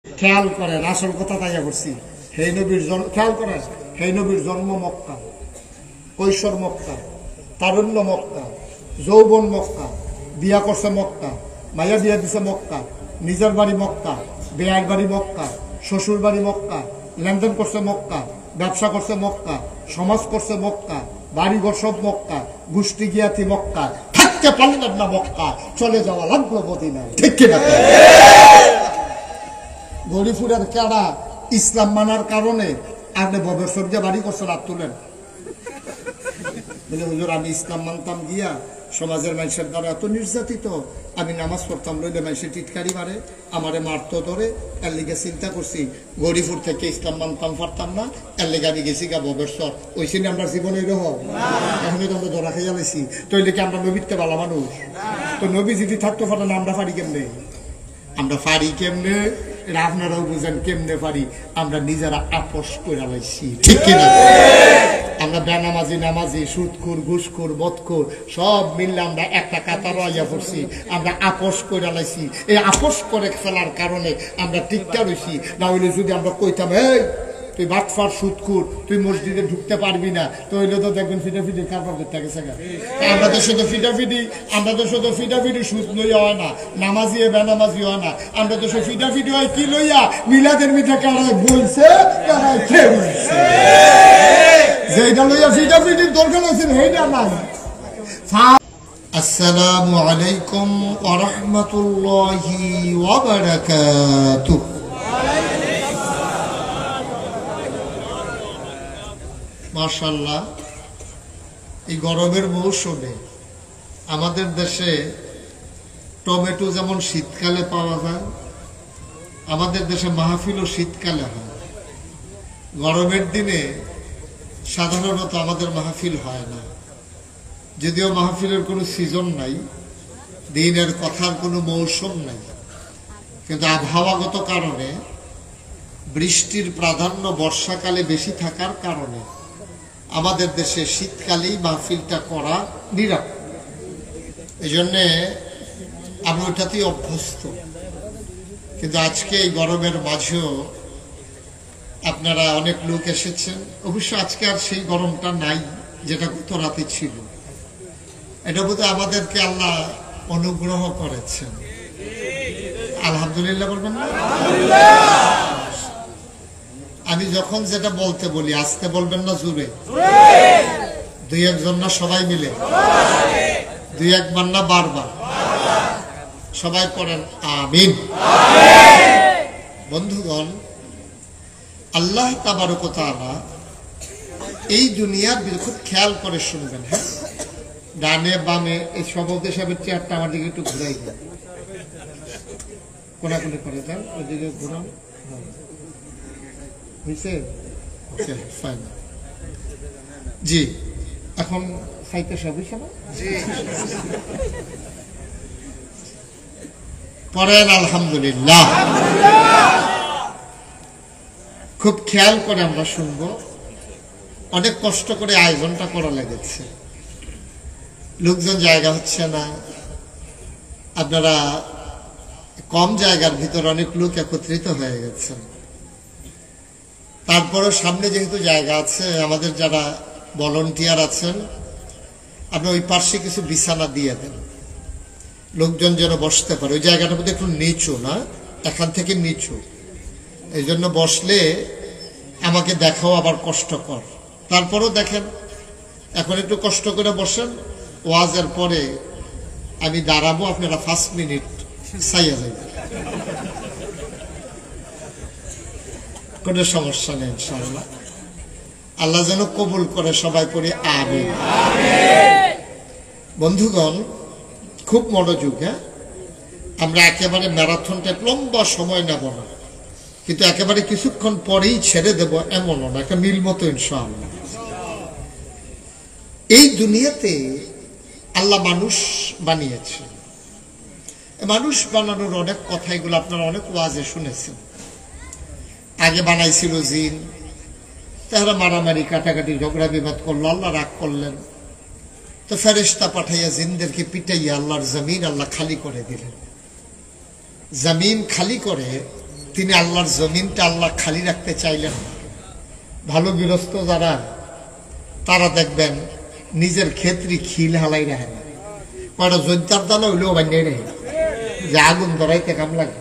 খেয়াল করেন, আসল কথা তাইয়া করছি। সেই নবীর জন্ম খেয়াল করেন, সেই নবীর জন্ম মক্কা, কৈশোর মক্কা, তারুণ্য মক্কা, যৌবন মক্কা, বিয়া করছে মক্কা, মাইয়া বিয়া দিছে মক্কা, নিজের বাড়ি মক্কা, বেয়ার বাড়ি মক্কা, শ্বশুর বাড়ি মক্কা, লেনদেন করছে মক্কা, ব্যবসা করছে মক্কা, সমাজ করছে মক্কা, বাড়িঘর সব মক্কা, গোষ্ঠী গিয়াতি মক্কা, থাকতে পারলেন না মক্কা, চলে যাওয়া লাগলো মদিনায়। ঠিক কিনা? গরিপুরের কেডা ইসলাম মানার কারণে আপনি ববেশ্বর দিয়ে বাড়ি করছেন, হাত তুলেন। বলে হুজুর আমি ইসলাম মানতাম গিয়া সমাজের মানুষের দ্বারা এত নির্যাতিত, আমি নামাজ পড়তাম লইলে মানুষের টিটকারি মারে, আমারে মারতো ধরে, এর লিগে চিন্তা করছি গরিপুর থেকে ইসলাম মানতাম পারতাম না, এর লিগে আমি গেছি গা ববেশ্বর। ওই সিনে আমরা জীবনে এরকম এখনই তো আমরা ধরা খেয়ে গেছি। তো এই লিগে আমরা নবীতে ভালো মানুষ, তো নবী যদি থাকতে পারে না আমরা পারি কেমনে? আমরা পারি কেমনে? এটা আপনারাও বুঝেন কেমনে পারি। আমরা নিজেরা আপোষ করে লাইছি। ঠিক কিনা? আমরা বেনামাজি, নামাজি, সুদখোর, ঘুষখোর, মদখোর সব মিললে আমরা একটা কাতার আইয়া পড়ছি। আমরা আপোষ করে লাইছি। এই আপোষ করে ফেলার কারণে আমরা টিকটা রইছি। না হইলে যদি আমরা কইতাম এই তুই বাটফার, সুদখোর, তুই মসজিদে ঢুকতে পারবি না, তো হইলে তো দেখবেন ফিটাফিটি কারবার করতে গেছে। আমরা তো শুধু ফিটাফিটি সুদ লইয়া হয় না, নামাজি বেনামাজি হয় না, আমরা তো সব ফিটাফিটি হয় কি লইয়া? মিলাদের মিঠা কারাই বলছে, কারাই খেয়ে বলছে। যেটা লইয়া ফিটাফিটির দরকার আছে সেইটা নাই। আসসালামু আলাইকুম ওয়া রাহমাতুল্লাহি ওয়া বারাকাতুহু। মাশাআল্লাহ, এই গরমের মৌসুমে আমাদের দেশে টমেটো যেমন শীতকালে পাওয়া যায়, আমাদের দেশে মাহফিলও শীতকালে হয়। গরমের দিনে সাধারণত আমাদের মাহফিল হয় না, যদিও মাহফিলের কোনো সিজন নাই, দিনের কথার কোনো মৌসুম নাই, কিন্তু আবহাওয়াগত কারণে বৃষ্টির প্রাধান্য বর্ষাকালে বেশি থাকার কারণে আমাদের দেশে শীতকালেই মাহফিলটা করা নিরাপদ। এই জন্যে আমি ওটাতেই অভ্যস্ত। কিন্তু আজকে এই গরমের মাঝেও আপনারা অনেক লোক এসেছেন। অবশ্য আজকে আর সেই গরমটা নাই যেটা গত রাতে ছিল। এটা বোধহয় আমাদেরকে আল্লাহ অনুগ্রহ করেছেন। আলহামদুলিল্লাহ বলবেন না? আমি যখন যেটা বলতে বলি আস্তে বলবেন না জোরে? দুই একজন না সবাই মিলে? দুই একবার না বারবার? সবাই পড়েন আমিন। বন্ধুগণ, আল্লাহ তাবারক ওয়া তাআলা এই দুনিয়ার খুব খেয়াল করে শুনবেন। হ্যাঁ, ডানে বামে এই সভাপতি সাহেবের চেয়ারটা আমার দিকে একটু ঘুরাই দেন, কোনাকুনি করে দেন, ওইদিকে ঘুরান। জি, এখন সাইতে সব পড়েন আলহামদুলিল্লাহ। খুব খেয়াল করে আমরা শুনবো। অনেক কষ্ট করে আয়োজনটা করা লেগেছে, লোকজন জায়গা হচ্ছে না। আপনারা কম জায়গার ভিতরে অনেক লোক একত্রিত হয়ে গেছেন। তারপরে সামনে যেহেতু জায়গা আছে, আমাদের যারা ভলান্টিয়ার আছেন আপনি ওই পাশে কিছু বিছানা দিয়ে দেন, লোকজন যেন বসতে পারে। ওই জায়গাটার মধ্যে একটু নিচু না, এখান থেকে নিচু, এই জন্য বসলে আমাকে দেখাও আবার কষ্টকর। তারপরেও দেখেন, এখন একটু কষ্ট করে বসেন, ওয়াজের পরে আমি দাঁড়াবো, আপনারা 5 মিনিট সাইয়া যাবেন, কোনো সমস্যা নেই ইনশাআল্লাহ। আল্লাহ যেন কবুল করে, সবাই পড়ি আমিন। বন্ধুগণ, খুব মনোযোগ। হ্যাঁ, আমরা একেবারে ম্যারাথনটা লম্বা সময় নেব না, কিন্তু একেবারে কিছুক্ষণ পরেই ছেড়ে দেব এমনও না, একটা মিল মতো ইনশাআল্লাহ। এই দুনিয়াতে আল্লাহ মানুষ বানিয়েছে। মানুষ বানানোর অনেক কথা, এগুলো আপনারা অনেক ওয়াজে শুনেছেন। আগে বানাইছিল জিন, তারা মারামারি কাটাকাটি ঝগড়া বিবাদ করলো, আল্লাহ রাগ করলেন, তো ফেরেশতা পাঠাইয়া জিনদেরকে পিটাইয়া আল্লাহর জমিন আল্লাহ খালি করে দিলেন। জমিন খালি করে তিনি আল্লাহর জমিনটা আল্লাহ খালি রাখতে চাইলেন না। ভালো গৃহস্থ যারা তারা দেখবেন নিজের ক্ষেত্রে খিল হালাই রাখে না, কয়টা জৈন্তার দানা হইলেও বানিয়ে রাখে যে আগুন ধরাইতে কাম লাগে।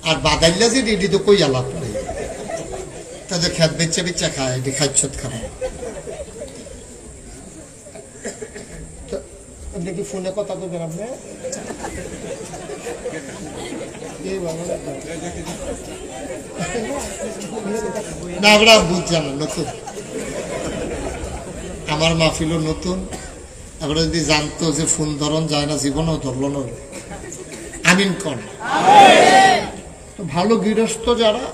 আর বাদাইলা যে এটি তো কই আলাপ করে তাদের খেত বেচা বেচা খায়, এটি খাইছত খাবে। কি ফোনে কথা বলবেন আপনি? না আমরা বুঝছেন নতুন, আমার মাহফিলও নতুন। আমরা যদি জানতো যে ফোন ধরন যায় না, জীবনও ধরলো না। আমিন কন। তো ভালো গৃহস্থ যারা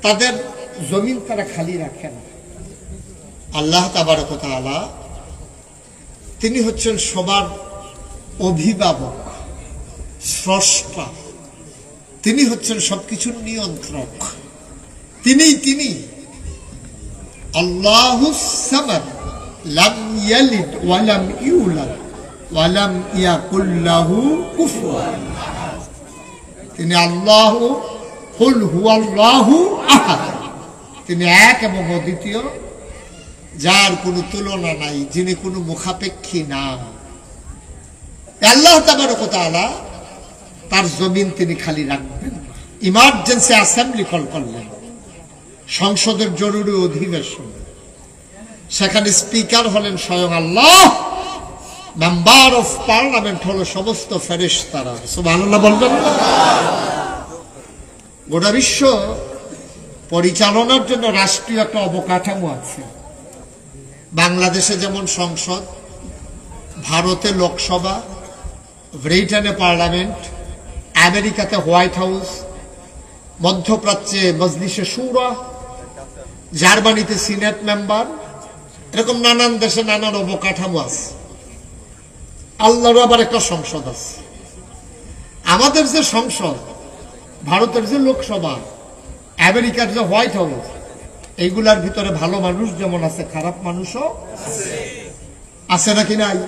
তাদের জমিন তারা খালি রাখে না। আল্লাহ তাবারক ওয়া তাআলা তিনি হচ্ছেন সবার অভিভাবক, স্রষ্টা, তিনি হচ্ছেন সবকিছুর নিয়ন্ত্রক। তিনি আল্লাহুস সামাদ লাম ইয়ালিদ ওয়া লাম ইউলাদ ওয়া লাম ইয়াকুল লাহু কুফুয়ান আহাদ। তিনি আল্লাহ, কুল হুয়াল্লাহু আহাদ, তিনি এক এবং অদ্বিতীয়, যার কোনো তুলনা নাই, যিনি কোনো মুখাপেক্ষী না। আল্লাহ তাবারক ওয়া তাআলা তার জমিন তিনি খালি রাখবেন। ইমার্জেন্সি অ্যাসেম্বলি কল করলেন, সংসদের জরুরি অধিবেশন। সেখানে স্পিকার হলেন স্বয়ং আল্লাহ, মেম্বার অফ পার্লামেন্ট হলো সমস্ত ফেরেশতারা। সুবহানাল্লাহ বলবেন না? গোটা বিশ্ব পরিচালনার জন্য রাষ্ট্রীয় একটা অবকাঠামো আছে। বাংলাদেশে যেমন সংসদ, ভারতে লোকসভা, ব্রিটেনে পার্লামেন্ট, আমেরিকাতে হোয়াইট হাউস, মধ্যপ্রাচ্যে মজলিসে শুরা, জার্মানিতে সিনেট মেম্বার, এরকম নানান দেশে নানান অবকাঠামো আছে। আল্লাহর আবার একটা সংসদ আছে। আমাদের যে সংসদ, ভারতের যে লোকসভা, আমেরিকার যে হোয়াইট হাউস, এইগুলার ভিতরে ভালো মানুষ যেমন আছে, খারাপ মানুষও আছে নাকি নাই?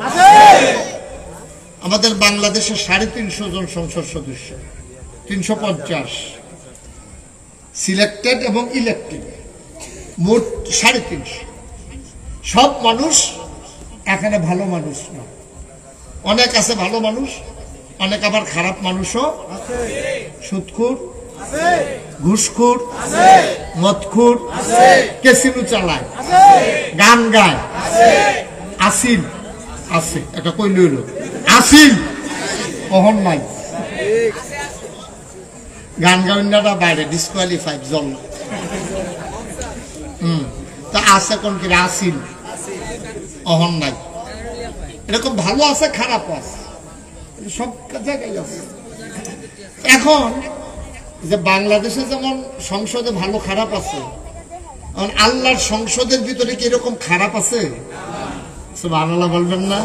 আমাদের বাংলাদেশে 350 জন সংসদ সদস্য, 350 সিলেক্টেড এবং ইলেক্টেড, মোট 350। সব মানুষ এখানে ভালো মানুষ না, অনেক আছে ভালো মানুষ, অনেক আবার খারাপ মানুষও আছে। সুদখোর আছে, ঘুষখোর আছে, মদখোর আছে, ক্যাসিনো চালায় আছে, গান গায় আছে, আসিল আছে, এটা কই লইল আসিল কখন নাই, গান গাইনাটা বাইরে ডিসকোয়ালিফাইড জল। তা আছে কোন কি আসিল অহন নাই। এরকম ভালো আছে, খারাপ আছে, সব জায়গায় আছে। এখন যে বাংলাদেশে যেমন সংসদে ভালো খারাপ আছে, আল্লাহর সংসদের ভিতরে কি এরকম খারাপ আছে? সুবহানাল্লাহ বলবেন না?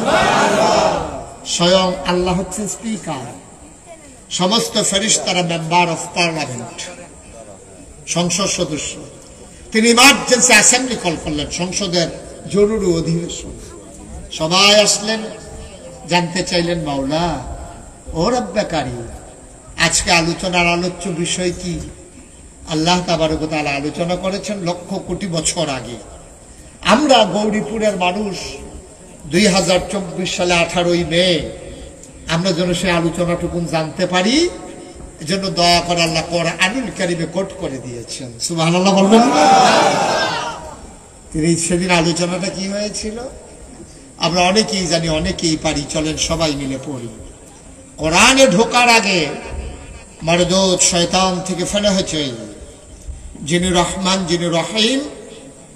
স্বয়ং আল্লাহ হচ্ছেন স্পিকার, সমস্ত ফেরেশতারা মেম্বার অফ পার্লামেন্ট, সংসদ সদস্য। তিনি ইমার্জেন্সি অ্যাসেম্বলি কল করলেন, সংসদের জরুরি অধিবেশন। সবাই আসলেন, জানতে চাইলেন, মাওলা ও রব্বে কারীম, আজকে আলোচনার আলোচ্য বিষয় কি? আল্লাহ তাবারক ওয়া তাআলা আলোচনা করেছেন লক্ষ কোটি বছর আগে। আমরা গৌরীপুরের মানুষ 2024 সালে 18ই মে আমরা যেন সেই আলোচনাটুকু জানতে পারি, এজন্য দয়া করে আল্লাহ কোরআনুল কারীমে কোট করে দিয়েছেন। সুবহানাল্লাহ বলবেন না? সেদিন আলোচনাটা কি হয়েছিল আমরা অনেকেই জানি, অনেকেই পারি। চলেন সবাই মিলে পড়ি। কোরআনে ঢোকার আগে মারদুদ শয়তান থেকে ফেলে হয়েছে, যিনি রহমান যিনি রহিম,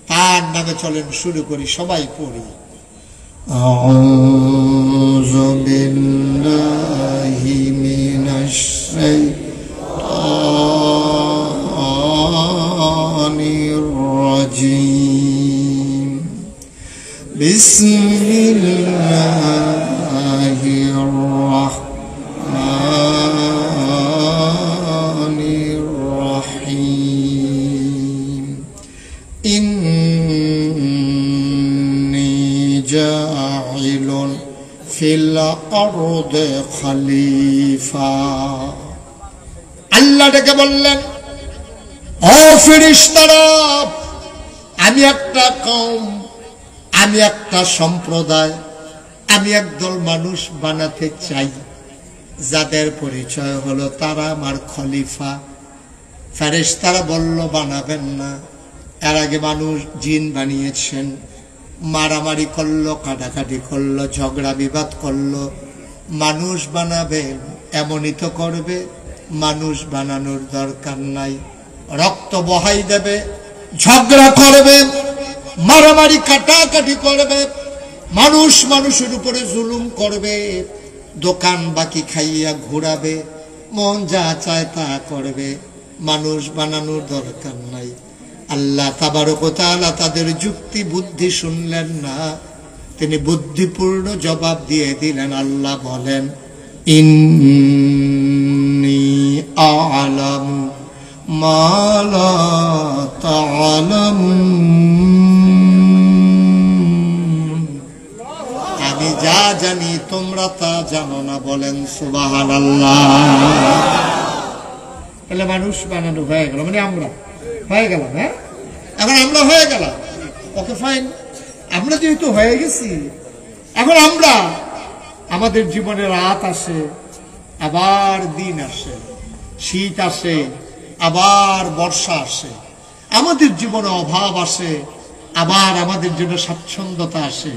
তার নামে চলেন শুরু করি, সবাই পড়ি। আউযু বিল্লাহি মিনাশ শাইতানির রাজীম। বিসমিল্লাহির রাহমানির রাহিম। ইন্নী জাইলুন ফিল আরদি খলিফা। আল্লাহ ডেকে বললেন, ও ফেরেশতারা, আমি একটা কওম, আমি একটা সম্প্রদায়, আমি একদল মানুষ বানাতে চাই যাদের পরিচয় হলো তারা আমার খলিফা। ফেরেশতারা বলল, বানাবেন না। এর আগে মানুষ জিন বানিয়েছেন, মারামারি করলো, কাটাকাটি করলো, ঝগড়া বিবাদ করলো। মানুষ বানাবেন এমনই তো করবে, মানুষ বানানোর দরকার নাই। রক্ত বহাই দেবে, ঝগড়া করবে, মারামারি কাটাকাটি করবে, মানুষ মানুষের উপরে জুলুম করবে, দোকান বাকি খাইয়া ঘোরাবে, মন যা চায় তা করবে। মানুষ বানানোর দরকার নাই। আল্লাহ তাবারক ওয়া তাআলা তাদের যুক্তি বুদ্ধি শুনলেন না, তিনি বুদ্ধিপূর্ণ জবাব দিয়ে দিলেন। আল্লাহ বলেন, ইন্নী আ'লামু মা লা তা'লামুন, আমি যা জানি তোমরা তা জানো না। বলেন সুবহানাল্লাহ। তাহলে মানুষ বানানো হয়ে গেল, মানে আমরা হয়ে গেলাম। হ্যাঁ, এখন আমরা হয়ে গেলাম। ওকে ফাইন, আমরা যেহেতু হয়ে গেছি, এখন আমরা আমাদের জীবনে রাত আসে, আবার দিন আসে, শীত আসে, আবার বর্ষা আসে, আমাদের জীবনে অভাব আসে, আবার আমাদের জন্য স্বাচ্ছন্দ্যতা আসে।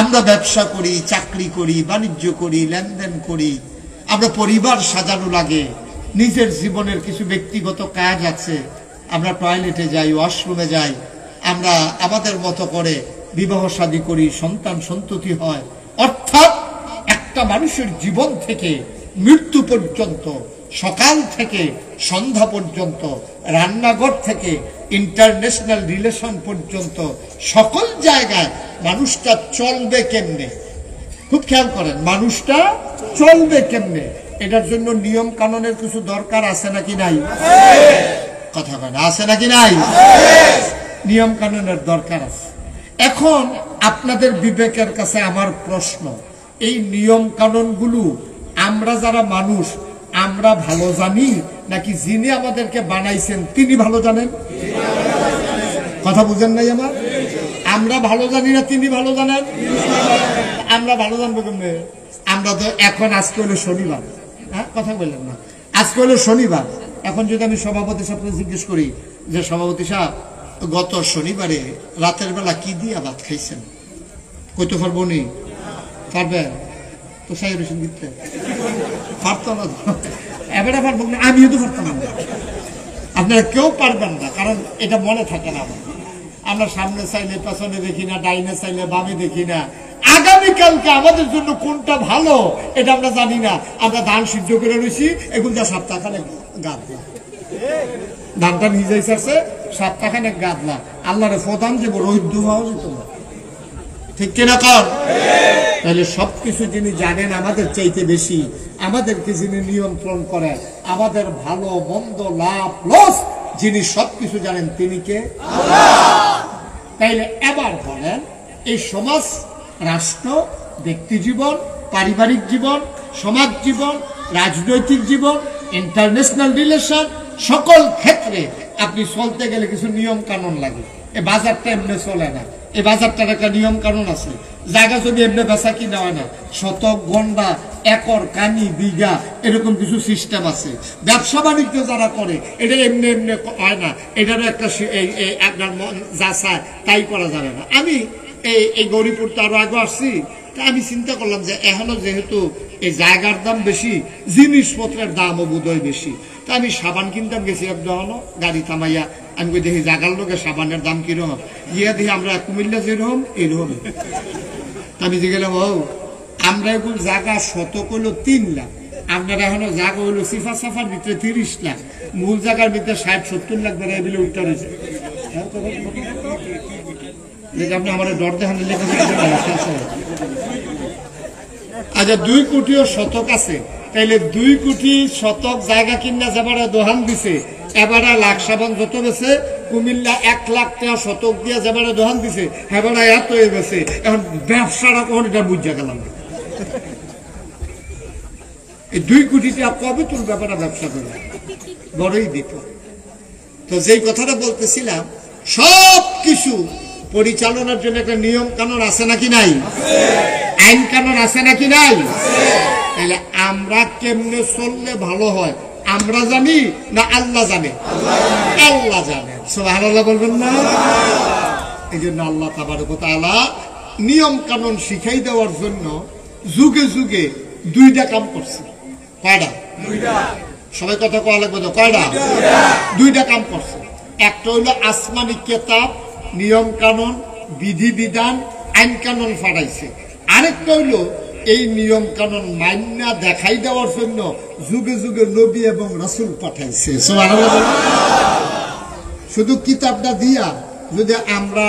আমরা ব্যবসা করি, চাকরি করি, বাণিজ্য করি, লেনদেন করি, আমরা পরিবার সাজানো লাগে, নিজের জীবনের কিছু ব্যক্তিগত কাজ আছে, আমরা টয়লেটে যাই, ওয়াশরুমে যাই, আমরা আমাদের মতো করে বিবাহ শাদী করি, সন্তান সন্ততি হয়। অর্থাৎ একটা মানুষের জীবন থেকে মৃত্যু পর্যন্ত, সকাল থেকে সন্ধ্যা পর্যন্ত, রান্নাঘর থেকে ইন্টারন্যাশনাল রিলেশন পর্যন্ত সকল জায়গায় মানুষটা চলবে কেমনে, খুব খেয়াল করেন, মানুষটা চলবে কেমনে, এটার জন্য নিয়ম কানুনের কিছু দরকার আছে নাকি নাই? কথা বলেন, আছে নাকি নাই? নিয়ম কানুনের দরকার আছে। এখন আপনাদের বিবেকের কাছে আমার প্রশ্ন, এই নিয়ম কানুনগুলো আমরা যারা মানুষ, আমরা ভালো জানি নাকি যিনি আমাদেরকে বানাইছেন তিনি ভালো জানেন? কথা বুঝেন নাই আমার? আমরা ভালো জানি না তিনি ভালো জানেন? আমরা ভালো জানবো কেমনে? আমরা তো এখন, আজকে হলো শনিবার, হ্যাঁ কথা বললেন না, আজকে হলো শনিবার। এখন যদি আমি সভাপতি সাহেবকে জিজ্ঞেস করি যে সভাপতি সাহেব, গত শনিবারে রাতের বেলা কি দিয়া ভাত খাইছেন, কইতে পারবো নি? পারবে তো? সাইর হোসেন দিতে পারতো না, এবারে পারবো না, আমিও তো পারতাম না, আপনারা কেউ পারবেন না, কারণ এটা মনে থাকে না। আমরা সামনে চাইলে পেছনে দেখি না, ডাইনে চাইলে বামে দেখি না। আগামীকালকে আমাদের জন্য কোনটা ভালো এটা আমরা জানি না। আমরা ধান সিদ্ধ করে রয়েছি, এগুলো যা সপ্তাহখানে গাঁদলা, ধানটা ভিজাই চাচ্ছে, সপ্তাহখানে গাঁদলা, আল্লাহরে প্রধান যে রোহিত হওয়া যেত না, ঠিক কিনা কর? তাহলে সবকিছু যিনি জানেন আমাদের চাইতে বেশি, আমাদেরকে যিনি নিয়ন্ত্রণ করেন, আমাদের ভালো মন্দ লাভ লস যিনি সবকিছু জানেন, তিনি কে? তাইলে এবার বলেন, এই সমাজ, রাষ্ট্র, ব্যক্তি জীবন, পারিবারিক জীবন, সমাজ জীবন, রাজনৈতিক জীবন, ইন্টারন্যাশনাল রিলেশন, সকল ক্ষেত্রে আপনি চলতে গেলে কিছু নিয়ম কানুন লাগে। এই বাজারটা এমনি চলে না, এই বাজারটার একটা নিয়ম কানুন আছে। জায়গা যদি এমনি বেচা কিনা হয় না, শতক, গন্ডা, একর, কানি, বিঘা, এরকম কিছু সিস্টেম আছে। ব্যবসা বাণিজ্য যারা করে এটা এমনি এমনি হয় না, এটারও একটা আপনার মন যা চায় তাই করা যাবে না। আমি এই গৌরীপুর তো আরো আগে আসছি, তা আমি চিন্তা করলাম যে এখনো যেহেতু এই জায়গার দাম বেশি, জিনিসপত্রের দামও বোধহয় বেশি, তা আমি সাবান কিনতাম গেছি একদম, গাড়ি থামাইয়া আমি দেখি জাগার লোকের সাবানের দাম কিরকম, গিয়ে দেখি আমরা কুমিল্লা যেরকম এইরকম। আমি যে গেলাম, ও আমরা এগুলো জায়গা শতক হইলো 3 লাখ, আপনারা এখনো জায়গা হইলো সিফা সাফার ভিতরে 30 লাখ, মূল জায়গার ভিতরে 60-70 লাখ বেড়ে এগুলো উঠতে রয়েছে। আপনি আমার ডর দেখান আচ্ছা 2 কোটিও শতক আছে, তাইলে 2 কোটি শতক জায়গা কিনা যাবারা দোহান দিছে, এবারে লাখ সাবান যত বেছে, কুমিল্লা 1 লাখ টাকা শতক দিয়া যাবারা দোহান দিছে, এবারে এত হয়ে গেছে। এখন ব্যবসাটা কখন এটা বুঝা গেলাম, এই 2 কোটি টাকা কবে তোর ব্যাপারটা ব্যবসা করে? বড়ই বিপদ। তো যেই কথাটা বলতেছিলাম, সব কিছু পরিচালনার জন্য একটা নিয়ম কানুন আছে নাকি নাই? আইন কানুন আছে নাকি নাই? তাহলে আমরা কেমনে চললে ভালো হয় আমরা জানি না আল্লাহ জানে? আল্লাহ জানে। সুবহানাল্লাহ বলবেন না? এই জন্য আল্লাহ তাবারক ওয়া তাআলা নিয়ম কানুন শিখাই দেওয়ার জন্য যুগে যুগে দুইটা কাম করছে। কয়টা? সবাই কথা কওয়া লাগবে তো, কয়টা? দুইটা কাম করছে। একটা হইলো আসমানি কিতাব, নিয়ম কানুন, বিধি বিধান, আইন কানুন ফাটাইছে। আরেকটা হইলো এই নিয়ম কানুন মান্না দেখাই দেওয়ার জন্য যুগে যুগে নবী এবং রাসূল পাঠাইছে। সুবহানাল্লাহ। শুধু কিতাবটা দিয়া যদি আমরা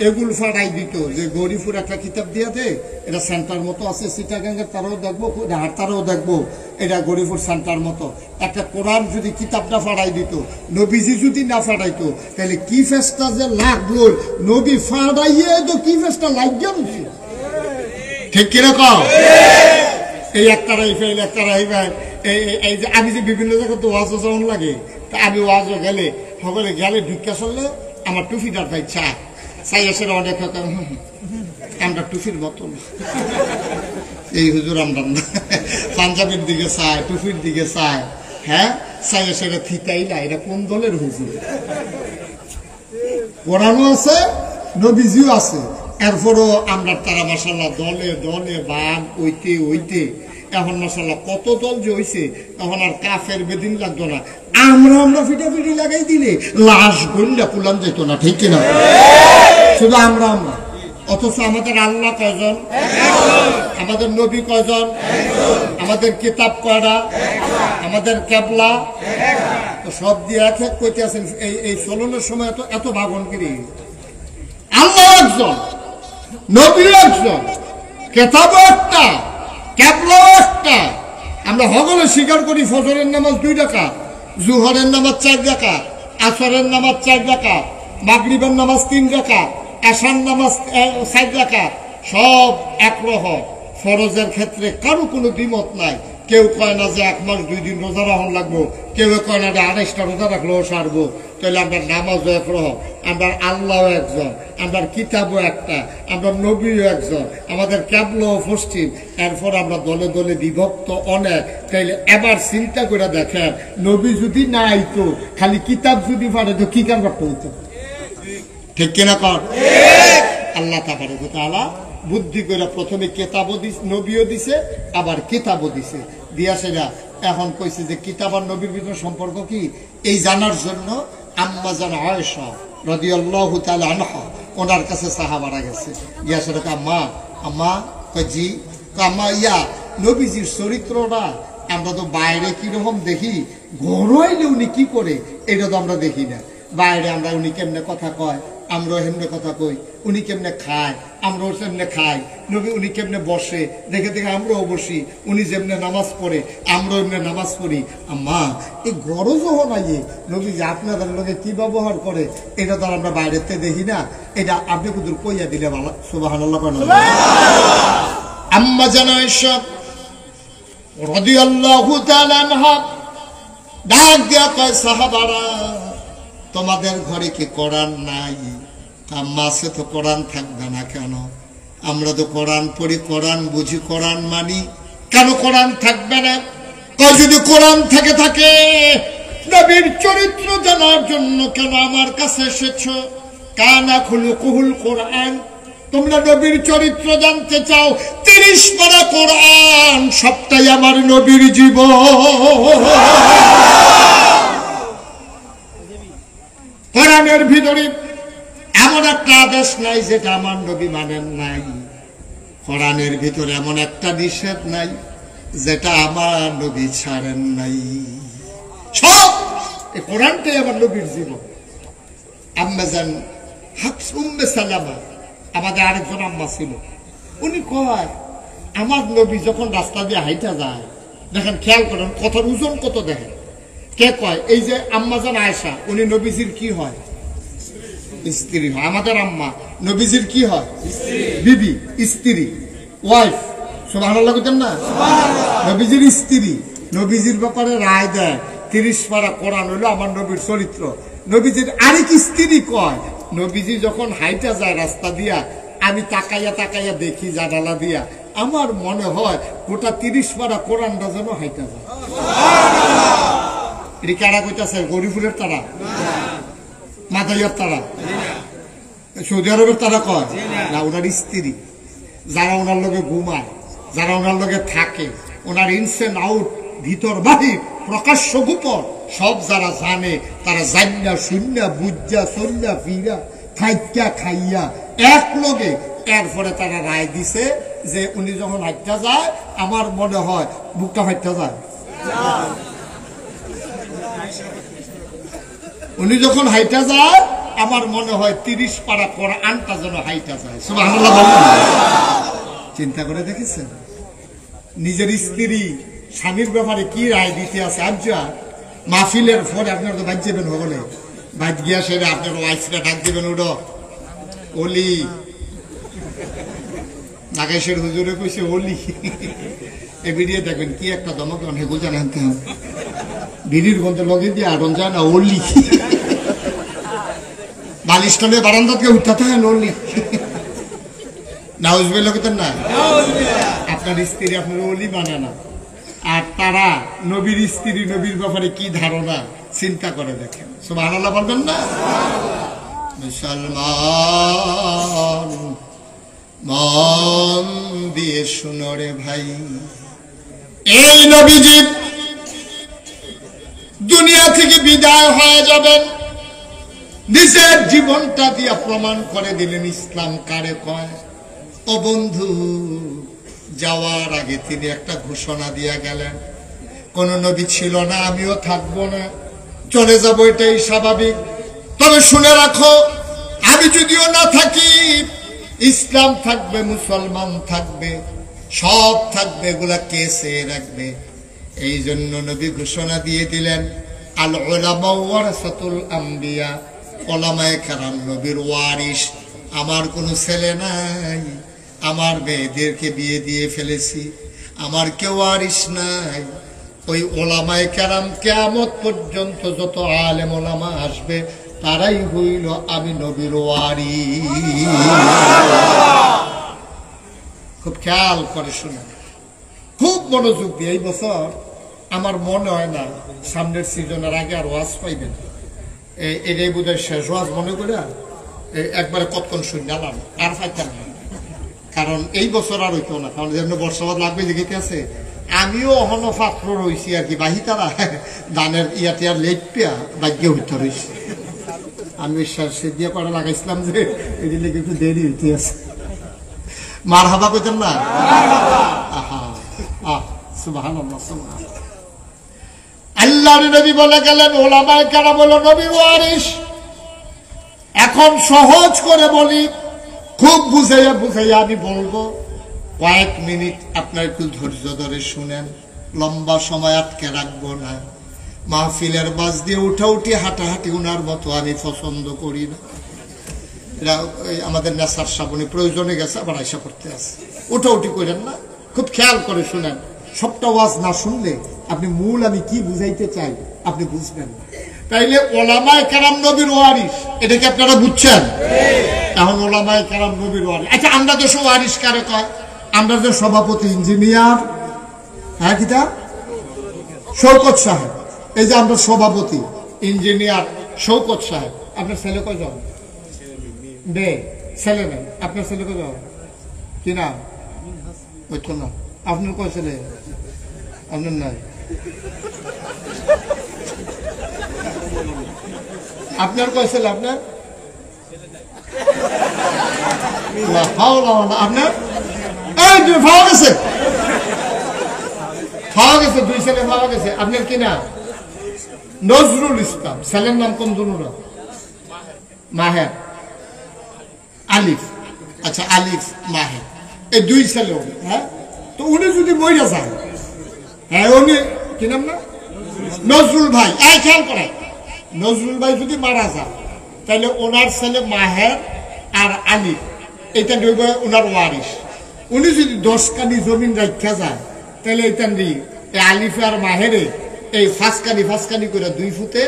এগুল ফাটাই দিত, যে গরিপুর একটা কিতাব দিয়া দে, এটা সেন্টার মতো আছে, চিটাগাঙ্গের তারাও দেখবো, হাটতারাও দেখবো, এটা গরিপুর সেন্টার মতো। একটা কোরআন যদি কিতাবটা ফাটাই দিত, নবীজি যদি না ফাটাইতো, তাহলে কি ফেসটা যে লাগলো, নবী ফাটাইয়ে তো কি ফেসটা লাগিয়ে নিচ্ছে। ঠিক কিরকম? এই একটারাই ফেল, একটারাই ফেল। এই যে আমি যে বিভিন্ন জায়গায় তো ওয়াজও যেমন লাগে, তা আমি ওয়াজও গেলে সকলে গেলে ঢুকা চললে আমার টুফিটার ভাই চা চাই আসে অনেক আমরা টুফির মতন এই হুজুর আমরা পাঞ্জাবের দিকে চায়, টুফির দিকে চায়। হ্যাঁ, চাই আসে এটা থিতাই না, এটা কোন দলের হুজুর? কোরআনও আছে, নবীজিও আছে, এরপরও আমরা তারা মাশাআল্লাহ দলে দলে বান ওইতে ওইতে এখন মাশাআল্লাহ কত দল যে হইছে, এখন আর কাফের বেদিন লাগতো না। আমরা ফিটাফিটি লাগাই দিলে লাশ গল্লা পুলান যেত না। ঠিক কিনা? শুধু আমরা। অথচ আমাদের আল্লাহ কয়জন? আমাদের নবী কয়জন? আমাদের কিতাব কয়টা? আমাদের কেবলা সব দিয়ে এক এক কইতে আছেন। এই চলনের সময় এত ভাগনগিরি। আল্লাহ একজন, নবী একজন, কেতাবও একটা, কেবলাও একটা। আমরা সকলে স্বীকার করি ফজরের নামাজ 2 রাকাত, জুহরের নামাজ 4 রাকাত, আসরের নামাজ 4 রাকাত, মাগরিবের নামাজ 3 রাকাত, এশার নামাজ 4 রাকাত, সব একরকম। ফরজের ক্ষেত্রে কারো কোনো দ্বিমত নাই। কেউ কয় না যে 1 মাস 2 দিন রোজা রাখা লাগবো, কেউ কয় না যে 28টা রোজা রাখলেও সারবো। তাহলে আমরা নামাজও একরকম, আমরা আল্লাহও একজন, আমরা কিতাবও একটা, আমরা নবীও একজন, আমাদের ক্যাবলাও পশ্চিম। এরপর আমরা দলে দলে বিভক্ত অনেক। তাইলে এবার চিন্তা করে দেখেন, নবী যদি না আইতো, খালি কিতাব যদি পারে তো কি কারণ করতে হইতো? ঠিক কিনা কর? আল্লাহ তাবারক ওয়া তাআলা বুদ্ধি করে প্রথমে কিতাবও দিছে, নবীও দিছে, আবার কিতাবও দিছে। দিয়া সেটা এখন কইছে যে কিতাব আর নবীর ভিতরে সম্পর্ক কি, এই জানার জন্য আম্মা জান আয়েশা রাদিয়াল্লাহু তাআলা আনহা ওনার কাছে সাহাবারা গেছে। ইয়া সেটা আম্মা, আম্মা কজি, আম্মা ইয়া নবীজির চরিত্রটা আমরা তো বাইরে কিরকম দেখি, ঘরোইলে উনি কি করে এটা তো আমরা দেখি না। বাইরে আমরা উনি কেমনে কথা কয়, আমরাও হেমনে কথা কই, উনি কেমনে খায়, আমরাও সেমনে খাই, নবী উনি কেমনে বসে দেখে দেখে আমরাও বসি, উনি যেমনে নামাজ পড়ে আমরাও এমনি নামাজ পড়ি। আম্মা এই গরজও নাই নবী যে আপনাদের লোকে কি ব্যবহার করে, এটা তো আমরা বাইরেতে দেখি না, এটা আপনি কুদুর কইয়া দিলে ভালো। সুবহানাল্লাহ। আম্মা জান আয়েশা রাদিয়াল্লাহু তাআলা আনহা ডাক দিয়া কয়, সাহাবারা তোমাদের ঘরে কি কোরআন নাই? আম্মা আছে তো কোরআন থাকবে না কেন? আমরা তো কোরআন পড়ি, কোরআন বুঝি, কোরআন মানি, কেন কোরআন থাকবে না? যদি কোরআন থাকে নবীর চরিত্র জানার জন্য কেন আমার কাছে এসেছো? কানা খুলুকুল কোরআন, তোমরা নবীর চরিত্র জানতে চাও? 30 পারা কোরআন সবটাই আমার নবীর জীবন। কোরআনের ভিতরে এমন একটা আদেশ নাই যেটা আমার নবী মানেন নাই। কোরআনের ভিতরে এমন একটা নিষেধ নাই যেটা আমার নবী ছাড়েন নাই। সব এই কোরআনটাই আমার নবীর জীবন। আম্মা জান উম্মে সালামা, আমাদের আরেকজন আম্মা ছিল, উনি কয় আমার নবী যখন রাস্তা দিয়ে হাইটা যায়, দেখেন খেয়াল করেন কথার ওজন কত দেখেন। কে কয়? এই যে আম্মা জান আয়েশা, উনি নবীজির কি হয়? স্ত্রী হয়। আমাদের আম্মা নবীজির কি হয়? বিবি, স্ত্রী, ওয়াইফ। সুবহানাল্লাহ বলেন না? নবীজির স্ত্রী নবীজির ব্যাপারে রায় দেয়, 30 পারা কোরআন হলো আমার নবীর চরিত্র। নবীজির আরেক স্ত্রী কয়, নবীজি যখন হাইটা যায় রাস্তা দিয়া, আমি তাকাইয়া তাকাইয়া দেখি জানালা দিয়া, আমার মনে হয় গোটা 30 পারা কোরআনটা যেন হাইটা যায়। এটা কারা কইতাছে? গরিবুরের তারা, মাদাইয়ার তারা, সৌদি আরবের তারা কয় না, ওনার স্ত্রী যারা ওনার লগে ঘুমায়, যারা ওনার লগে থাকে, ওনার ইনস এন্ড আউট, ভিতর বাহির, প্রকাশ্য গোপন সব যারা জানে, তারা জান্না শূন্যা বুঝা সন্ধ্যা ফিরা খাইয়া খাইয়া এক লগে, এরপরে তারা রায় দিছে যে উনি যখন হাইটা যায়, আমার মনে হয় বুকটা হাইটা যায়। উনি যখন হাইটা যায়, আমার মনে হয় 30 পারা কোরআনটা যেন হাইটা যায়। সুবহানাল্লাহ বলুন। চিন্তা করে দেখেছেন নিজের স্ত্রী স্বামীর ব্যাপারে কি রায় দিতে আছে। আজ্জা মাহফিলের পরে আপনার তো বাদ যাবেন, হলে বাদ গিয়া সেরে আপনার ওয়াইফটা ডাক দিবেন, ওটা ওলি নাগেশের হুজুরে কইছে ওলি, এ ভিডিও দেখবেন কি একটা দমক হেগু জানেন, ভিডিওর গন্ধে লগে দিয়ে আড়ন যায় না, ওলি বালিশটনে বারান্দাতে উঠাতে হয় ওলি। নাউজুবিল্লাহ কইতেন না, আপনার স্ত্রী আপনার ওলি মানে না, আর তারা নবীর স্ত্রী নবীর ব্যাপারে কি ধারণা চিন্তা করে দেখেন। সুবহানাল্লাহ বলবেন না? মুসলমান মন দিয়ে শুনো রে ভাই, এই নবীজি দুনিয়া থেকে বিদায় হয়ে যাবেন, নিজের জীবনটা দিয়ে প্রমাণ করে দিলেন ইসলাম কারে কয়। ও বন্ধু, যাওয়ার আগে তিনি একটা ঘোষণা দিয়ে গেলেন, কোন নবী ছিল না, আমিও থাকবো না, চলে যাব, এটাই স্বাভাবিক। তবে শুনে রাখো, আমি যদিও না থাকি, ইসলাম থাকবে, মুসলমান থাকবে, সব থাকবে, এগুলা কে চেয়ে রাখবে? এই জন্য নবী ঘোষণা দিয়ে দিলেন, আল উলামা ওয়ারাসাতুল আম্বিয়া, ওলামায়ে কেরাম নবীর ওয়ারিস। আমার কোনো ছেলে নাই, আমার মেয়েদেরকে বিয়ে দিয়ে ফেলেছি, আমার কেউ ওয়ারিস নাই। ওই ওলামায়ে কেরাম কিয়ামত পর্যন্ত যত আলেম ওলামা আসবে, তারাই হইল আমি নবীর ওয়ারিস। খুব খেয়াল করে শুনেন, খুব মনোযোগ দিয়ে। এই বছর আমার মনে হয় না সামনের সিজনের আগে আর ওয়াজ পাইবেন, এটাই বোধহয় শেষ ওয়াজ মনে করে একবারে কতক্ষণ শুনলাম আর পাইতাম না। কারণ এই বছর আর হইতো না, কারণ যেমন বর্ষাবাদ লাগবে যেতে আছে। আমিও অহনো পাত্র রয়েছি আর কি, বাহি তারা ধানের ইয়াতে আর লেট পেয়া ভাগ্য হইতে রয়েছে। আমি সে দিয়ে করা লাগাইছিলাম যে এটি লেগে একটু দেরি হইতে আছে। মার হাবা কইতেন না? আহা আহ সুবহানাল্লাহ, সুবহানাল্লাহ। আল্লাহর নবী বলে গেলেন, ওলামায়ে কেরাম হলো নবীর ওয়ারিস। এখন সহজ করে বলি, খুব বুঝাইয়া বুঝাইয়া আমি বলবো, কয়েক মিনিট আপনার একটু ধৈর্য ধরে শুনেন, লম্বা সময় আটকে রাখবো না। মাহফিলের বাস দিয়ে উঠা উঠি হাঁটাহাঁটি উনার মতো আমি পছন্দ করি না। আমাদের নেশার সাবনে প্রয়োজনে গেছে, আবার আশা করতে আছে, উঠা উঠি করেন না, খুব খেয়াল করে শুনেন। সবটা ওয়াজ না শুনলে আপনি মূল আমি কি বুঝাইতে চাই আপনি বুঝবেন না। তাইলে ওলামায়ে কেরাম নবীর ওয়ারিস, এটা কি আপনারা বুঝছেন? এখন ওলামায়ে কেরাম নবীর ওয়ারিস। আচ্ছা, আমরা দেশে ওয়ারিস কারে কয়? আমরা যে সভাপতি ইঞ্জিনিয়ার, হ্যাঁ কিতা শওকত সাহেব, এই যে আমরা সভাপতি ইঞ্জিনিয়ার শওকত সাহেব, আপনার ছেলে কয়জন? বে ছেলে নেই। আপনার ছেলে কয়জন? কি নাম? বুঝতো না। আপনার কয় ছেলে? আপনার নাই। আপনার কয় ছেলে? আপনার আপনার পাওয়া গেছে, পাওয়া গেছে, 2 ছেলে পাওয়া গেছে। আপনার কি নাম? নজরুল ইসলাম। ছেলের নাম কোন দুনুরা? মাহের, আলিফ। আচ্ছা, আলিফ মাহের, এই 2 ছেলে। হ্যাঁ, তো উনি যদি মইরা যায়, হ্যাঁ উনি কি নাম না? নজরুল ভাই। এই খেয়াল করে, নজরুল ভাই যদি মারা যায়, তাহলে ওনার ছেলে মাহের আর আলিফ, এটা ওনার ওয়ারিস। উনি যদি 10 কানি জমিন রাখা যায়, তাহলে এটা আলিফ আর মাহেরে এই ফাঁসকানি করে 2 ফুটে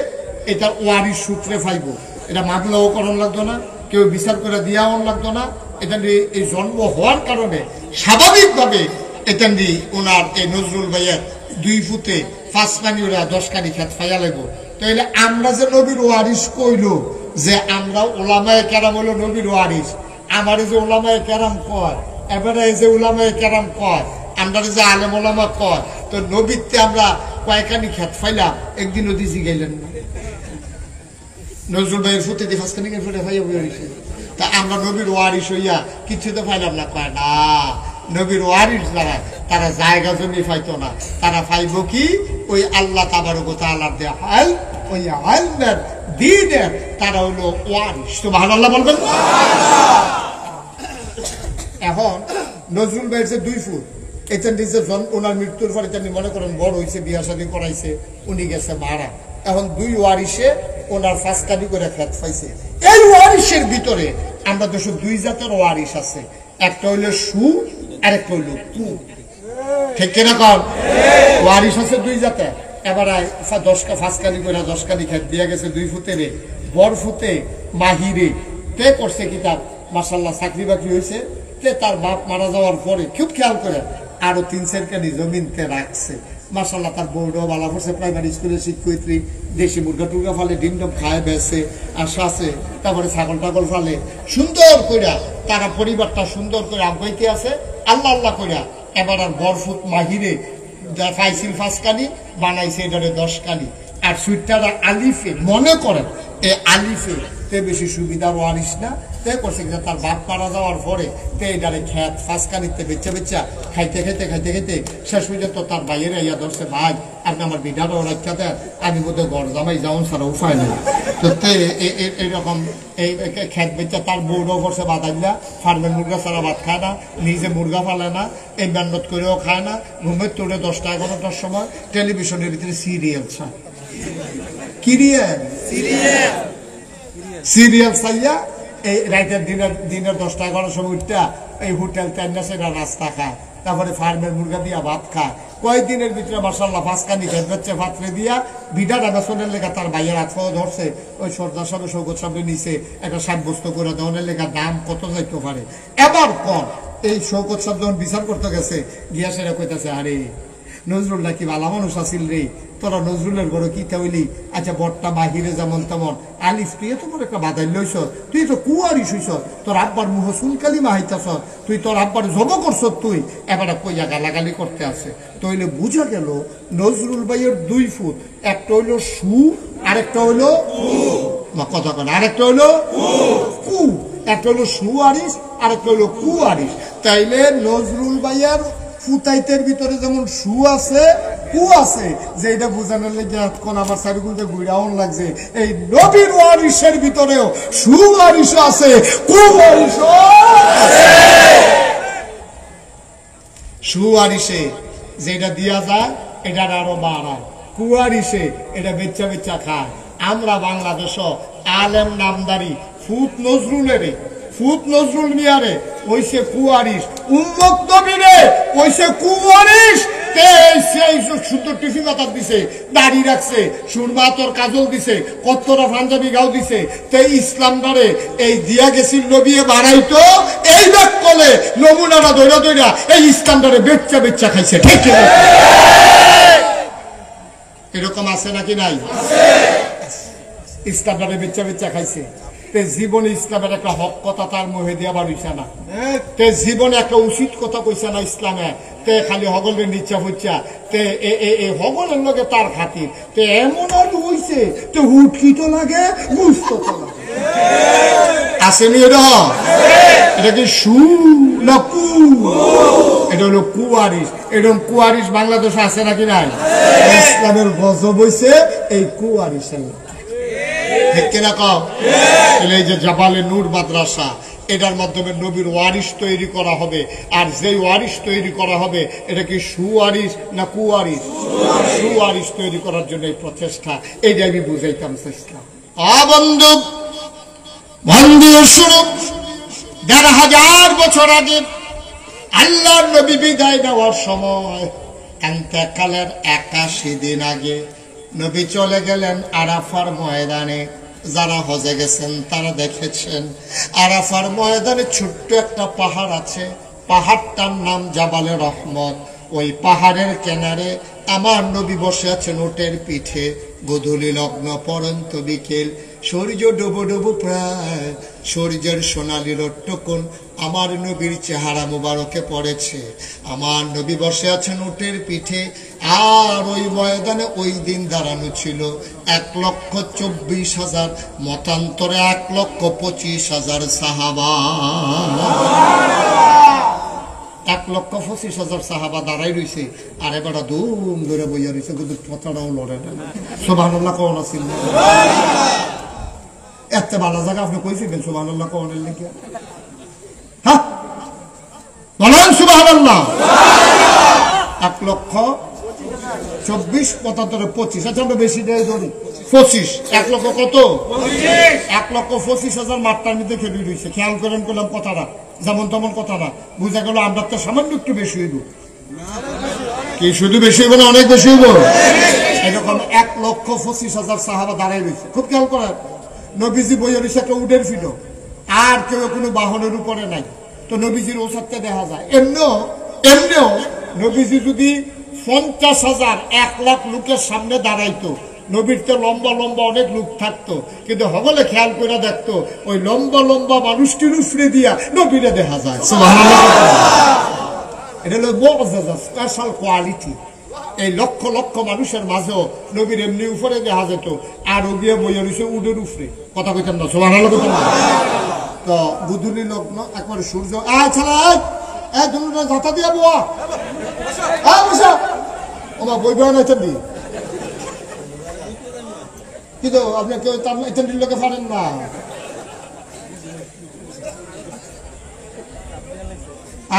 এটা ওয়ারিশ সূত্রে পাইব। এটা মামলাও করণ লাগতো না, কেউ বিচার করে দিয়াও লাগতো না। এটা এই জন্ম হওয়ার কারণে স্বাভাবিকভাবে এটা ওনার এই নজরুল ভাইয়ের 2 ফুটে ফাঁসকানি ওরা 10 কানি খেত ফাইয়া লাগবো। তাইলে আমরা যে নবীর ওয়ারিশ কইল, যে আমরা ওলামায়ে কেরাম হলো নবীর ওয়ারিশ, আমার যে ওলামায়ে কেরাম কয়, এবারে যে ওলামায়ে কেরাম কয়, আমরা যে আলেম ওলামা কয়, তো নবীতে আমরা কয়েকখানি খেত ফাইলাম, একদিনও দিছি গেলেন না। নজরুল ভাইয়ের ফুটে দিয়ে ফাঁসকানি ফুটে ফাইয়া বইছে, তা আমরা নবীর ওয়ারিশ হইয়া কিছু তো ফাইলাম না। কয় না, নবীর ওয়ারিশ যারা তারা জায়গা জমি পাইতো না, তারা পাইব কি ওই আল্লাহ তাবারক ওয়া তাআলার দেয়া হাল, ওই আল্লাহর দ্বীনের তারা হলো ওয়ারিশ। সুবহানাল্লাহ বলবেন। এখন নজরুল ভাইয়ের যে 2 ফুট এটা নিজে ওনার মৃত্যুর পরে তিনি মনে করেন বড় হয়েছে, বিয়া শাদী করাইছে, উনি গেছে মারা। এখন 2 ওয়ারিশে ওনার ফাঁসকানি করে খেত পাইছে। এই ওয়ারিশের ভিতরে আমরা 2 জাতের ওয়ারিশ আছে, একটা হইলো সু আর একটা হইলো কু। ঠিক কিনা কম? ওয়ারিশ আছে 2 জাতের। এবার 10 ফাঁসকানি করে 10 কানি খেত দিয়ে গেছে 2 ফুটেরে, বড় ফুটে মাহিরে কে করছে কিতাব, মাশাআল্লাহ চাকরি বাকরি হয়েছে। কে তার বাপ মারা যাওয়ার পরে খুব খেয়াল করে আরো 3-4 কানি জমিনতে রাখছে। মাশাআল্লাহ তার বউটাও ভালো করছে, প্রাইমারি স্কুলের শিক্ষয়িত্রী, দেশি মুরগা টুরগা ফালে, ডিম ডম খায় বেছে আশা আছে, তারপরে ছাগল টাগল ফালে সুন্দর কইরা তারা পরিবারটা সুন্দর করে আমকইতে আছে আল্লাহ আল্লাহ কইরা। এবার আর বরফুট মাহিরে ফাইসিল ফাঁসকানি বানাইছে এটারে 10 কানি। আর সুইটটা আলিফে মনে করেন এই আলিফে তে বেশি সুবিধা ওয়ারিশ না, তে করছে তার বাপ মারা যাওয়ার পরে তে এটারে খেত ফাঁসকানিতে বেচা খাইতে শেষ পর্যন্ত তার বাইরে ইয়া ধরছে, ভাই আপনি আমার বিধাটাও রাখা দেন, আমি বোধহয় ঘর জামাই যাওন ছাড়া উপায় নেই। তো এইরকম এই খেত বেচা তার বউরাও করছে বাদাইলা, ফার্মের মুরগা ছাড়া ভাত খায় না, নিজে মুরগা ফালে না, এই মেহনত করেও খায় না, ঘুমের তোড়ে 10টা-11টার সময় টেলিভিশনের ভিতরে সিরিয়াল চায়। সিরিয়াল চাইয়া এই রাইতের দিনের 10টা-11টার সময় উঠটা এই হোটেল তেন্না সেটা রাস্তা খায়, তারপরে ফার্মের মুরগা দিয়া ভাত খায়। কয়েকদিনের ভিতরে মাশাআল্লাহ ফাঁসকানি খেত বেচে ভাতরে দিয়া বিডাটা বেসনের লেখা তার ভাইয়ের হাত পাও ধরছে, ওই সর্দার সাহেব সৌগত সাহেব নিচে একটা সাব্যস্ত করে দেওয়ানের লেখা দাম কত যাইতে পারে। এবার পর এই সৌগত সাহেব যখন বিচার করতে গেছে গিয়া সেটা কইতাছে, আরে নজরুল নাকি ভালো মানুষ আসিল রে, তোরা নজরুলের বড় কি তাইলি, আচ্ছা বটটা বাহিরে যেমন তেমন আলিফ, তুই তো বড় একটা বাদাই লইছ, তুই তো কুয়ারিশ হইছ, তোর আব্বার মুহ সুলকালি মাহাইতাছ, তুই তোর আব্বার জব করছ, তুই এবার কইয়া গালাগালি করতে আছে। তইলে বুঝা গেল নজরুল ভাইয়ের 2 ফুট, একটা হইলো সু আরেকটা হইলো কথা কন, আরেকটা হইলো কু, একটা হইলো সুয়ারিশ আরেকটা হইলো কুয়ারিশ। তাইলে নজরুল ভাইয়ের ফুতাইতের ভিতরে যেমন সু আছে কু আছে, যে এটা বোঝানোর লেগে কোন আমার সাইডগুলোতে ঘুরাউন লাগছে, এই নবীর ওয়ারিশের ভিতরেও সু ওয়ারিশ আছে, কু ওয়ারিশ আছে। সু ওয়ারিশে যেটা দিয়া যায় এটা আরো বাড়ায়, কুয়ারিশে এটা বেচা খায়। আমরা বাংলাদেশ আলেম নামদারি ফুত নজরুল মিয়ারে ওইসে কুয়ারিশ, উম্মত নবীরে ওইসে কুয়ারিশ। সুন্দর টিফি মাথার দিছে, দাড়ি রাখছে, সুরমা তোর কাজল দিছে, কত্তরা পাঞ্জাবি গাও দিছে, তে ইসলাম বারে এই দিয়া গেছিল নবিয়ে বাড়াইতো, এই ব্যাগ কলে নমুনাটা দইরা এই ইসলাম বারে বেচ্চা খাইছে। ঠিক ঠিক এরকম আছে নাকি নাই? ইসলাম বারে বেচ্চা খাইছে। জীবনে ইসলামের একটা হক কথা তার মুহে দিয়া বাড়িছে না, তে জীবনে একটা উচিত কথা কইছে না ইসলামে, তে খালি হগলের নিচ্ছা হইছা, তে হগলের লগে তার খাতির, তে এমন আর হইছে তে হুটকি তো লাগে, বুঝতো তো লাগে। আসেনি এটা কি সু না কু? এটা হলো কুয়ারিশ। এরকম কুয়ারিশ বাংলাদেশে আছে নাকি নাই? ইসলামের গজব হইছে এই কুয়ারিশের। ঠিক কিনা কও? এই যে জাবালে নূর মাদ্রাসা, এটার মাধ্যমে নবীর ওয়ারিশ তৈরি করা হবে। আর যেই ওয়ারিশ তৈরি করা হবে এটা কি সুওয়ারিশ না কুয়ারিশ? সুওয়ারিশ তৈরি করার জন্য এই প্রচেষ্টা, এইটা আমি বুঝাইতাম চেষ্টা। বন্ধু শুনো, 1500 বছর আগে আল্লাহর নবী বিদায় নেওয়ার সময় এতেকালের 81 দিন আগে নবী চলে গেলেন আরাফার ময়দানে। যারা হজে গেছেন তারা দেখেছেন আরাফার ময়দানে ছোট্ট একটা পাহাড় আছে, পাহাড়টার নাম জাবালে রহমত। ওই পাহাড়ের কিনারে আমার নবী বসে আছেন উটের পিঠে। গোধূলি লগ্ন পরন্ত বিকেল, সূর্য ডুবো ডুবো প্রায়, সূর্যের সোনালি রট্টকুন আমার নবীর চেহারা মুবারকে পড়েছে। আমার নবী বসে আছেন উটের পিঠে। আর ওই ময়দানে ওই দিন দাঁড়ানো ছিল 1,24,000, মতান্তরে 1,25,000 সাহাবা। 1,25,000 সাহাবা দাঁড়াই রয়েছে। আর এবার ধুম ধরে বইয়া রয়েছে, কিন্তু কথাটাও লড়ে না। সুবহানাল্লাহ কোন আছিল এত ভালো জায়গা আপনি কইছিলেন সুবহানাল্লাহ কোনের লিখে? হ্যাঁ বলেন সুবহানাল্লাহ। 1,24,000 মতান্তরে 25। আচ্ছা আমরা বেশি দেয় ধরি 25। 1 লক্ষ কত? 1,25,000 মাঠটার মধ্যে খেলে রয়েছে। খেয়াল করেন করলাম কথাটা, যেমন তেমন কথা না। বুঝা গেল আমরা তো সামান্য একটু বেশি হইব। কি শুধু বেশি হইব না অনেক বেশি হইব? এরকম 1,25,000 সাহাবা দাঁড়াই রয়েছে। খুব খেয়াল করেন, নবীজি বইয়া রয়েছে একটা উটের ফিটো, আর কেউ কোনো বাহনের উপরে নাই। তো নবীজির ওসাদকে দেখা যায়। এমনিও নবীজি যদি 50,000 1 লাখ লোকের সামনে দাঁড়াইতো, নবীর তো লম্বা লম্বা অনেক লোক থাকতো, কিন্তু হগলে খেয়াল করে দেখতো ওই লম্বা লম্বা মানুষটির উফরে দিয়া নবীরে দেখা যায়। এটা হলো স্পেশাল কোয়ালিটি। এই লক্ষ লক্ষ মানুষের মাঝেও নবীর এমনি উপরে দেখা যেত, আর ওগিয়ে বইয়া রয়েছে উডের উপরে। কথা কইতাম না সুবহানাল্লাহ কইতাম না। তো বুধুলি লগ্ন একবার সূর্য যাতা দিয়া বোয়া আমার বই বয়া নাই কিন্তু আপনি কেউ ইত্যাদির লোকে পারেন না।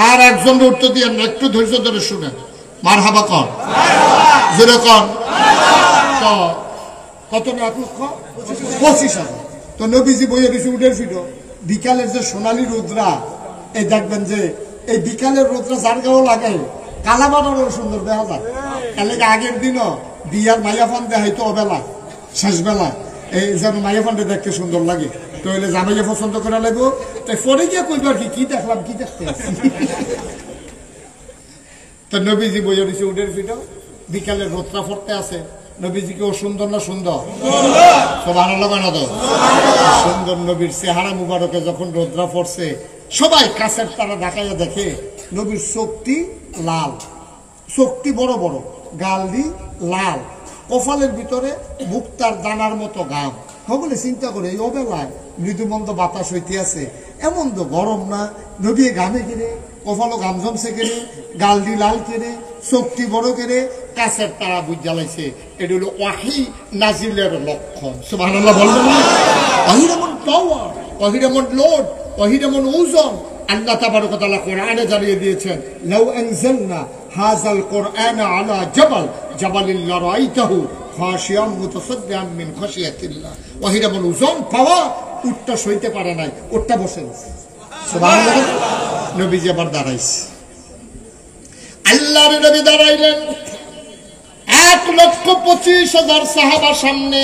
আর একজন উত্তর দিয়ে না, একটু ধৈর্য ধরে শুনেন। মার হাবা কর, জোরে কর। কত না? 1,25,000। তো নবীজি বইয়ে দিয়েছে উটের ফিটো। বিকালের যে সোনালি রোদ্রা, এই দেখবেন যে এই বিকালের রোদ্রা যার গাও লাগে কালা বানানোর সুন্দর দেখা যায়। তাহলে আগের দিনও বিয়ার মাইয়া ফান দেখাইতো অবেলা, শেষ বেলা, এই যেন মাইয়া ফান্ডে দেখতে সুন্দর লাগে। তো হইলে জামাইয়া পছন্দ করা লাগবো। তাই পরে গিয়ে কইবার কি দেখলাম, কি দেখতে আসছি। তো নবীজি বইয়া দিছে উটের ফিটো, বিকালের রোদ্রা পড়তে আছে। নবীজিকে ও সুন্দর না সুন্দর? সুবহানাল্লাহ বানা দাও। সুন্দর নবীর চেহারা মুবারকে যখন রোদ্রা পড়ছে, সবাই কাছের তারা দেখাইয়া দেখে নবীর চোখটি লাল, চোখটি বড় বড়, গালদি লাল, কপালের ভিতরে মুক্তার দানার মতো ঘাম। সকলে চিন্তা করে এই অবেলায় মৃদুমন্দ বাতাস হইতে আছে, এমন তো গরম না, নবী ঘামে কিনে, কপালও ঘাম জমছে কেনে, গালদি লাল কেনে, চোখটি বড় কেনে, কাছের তারা বুঝ জ্বালাইছে। এটা হলো ওয়াহি নাজিলের লক্ষণ। সুবহানাল্লাহ বলবেন না? ওয়াহির এমন পাওয়ার, ওয়াহির এমন লোড, ওয়াহির এমন ওজন আল্লাহ তাবারক ওয়া তাআলা কোরআনে জানিয়ে দিয়েছেন। লাউ আনজালনা হাযাল কোরআনা আলা জাবালিল লারাইতাহু খাশিয়াম মুতাসাদ্দিআন মিন খাশিয়াতিল্লাহ। ওয়াহির এমন ওজন পাওয়া, উটটা সইতে পারে নাই, উটটা বসে আছে। সুবহানাল্লাহ। নবীজি আবার দাঁড়াইছে। আল্লাহর নবী দাঁড়াইলেন 1,25,000 সাহাবার সামনে।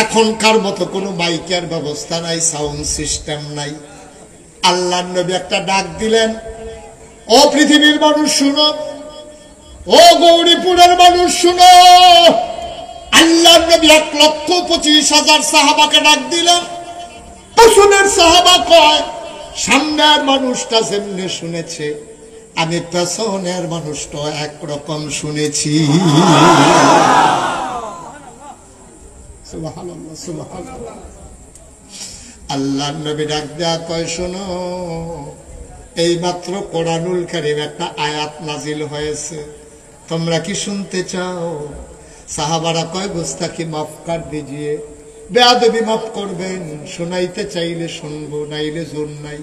এখনকার মতো কোনো মাইকের ব্যবস্থা নাই, সাউন্ড সিস্টেম নাই। আল্লাহর নবী একটা ডাক দিলেন, ও পৃথিবীর মানুষ শুনো, ও গৌরীপুরের মানুষ শুনো। আল্লাহর নবী 1,25,000 সাহাবাকে ডাক দিলেন। পেছনের সাহাবা কয়, সামনের মানুষটা যেমনি শুনেছে, আমি পেছনের মানুষটা একরকম শুনেছি। সুবহানাল্লাহ সুবহানাল্লাহ। আল্লাহর নবী ডাক দেয়া কয়, শোনো, এই মাত্র কোরআনুল কারীম একটা আয়াত নাজিল হয়েছে, তোমরা কি শুনতে চাও? সাহাবারা কয়, গুস্তাখি মাফ কর দিজিয়ে, বেয়াদবি মাফ করবেন, শোনাইতে চাইলে শুনবো, নাইলে জোর নাই।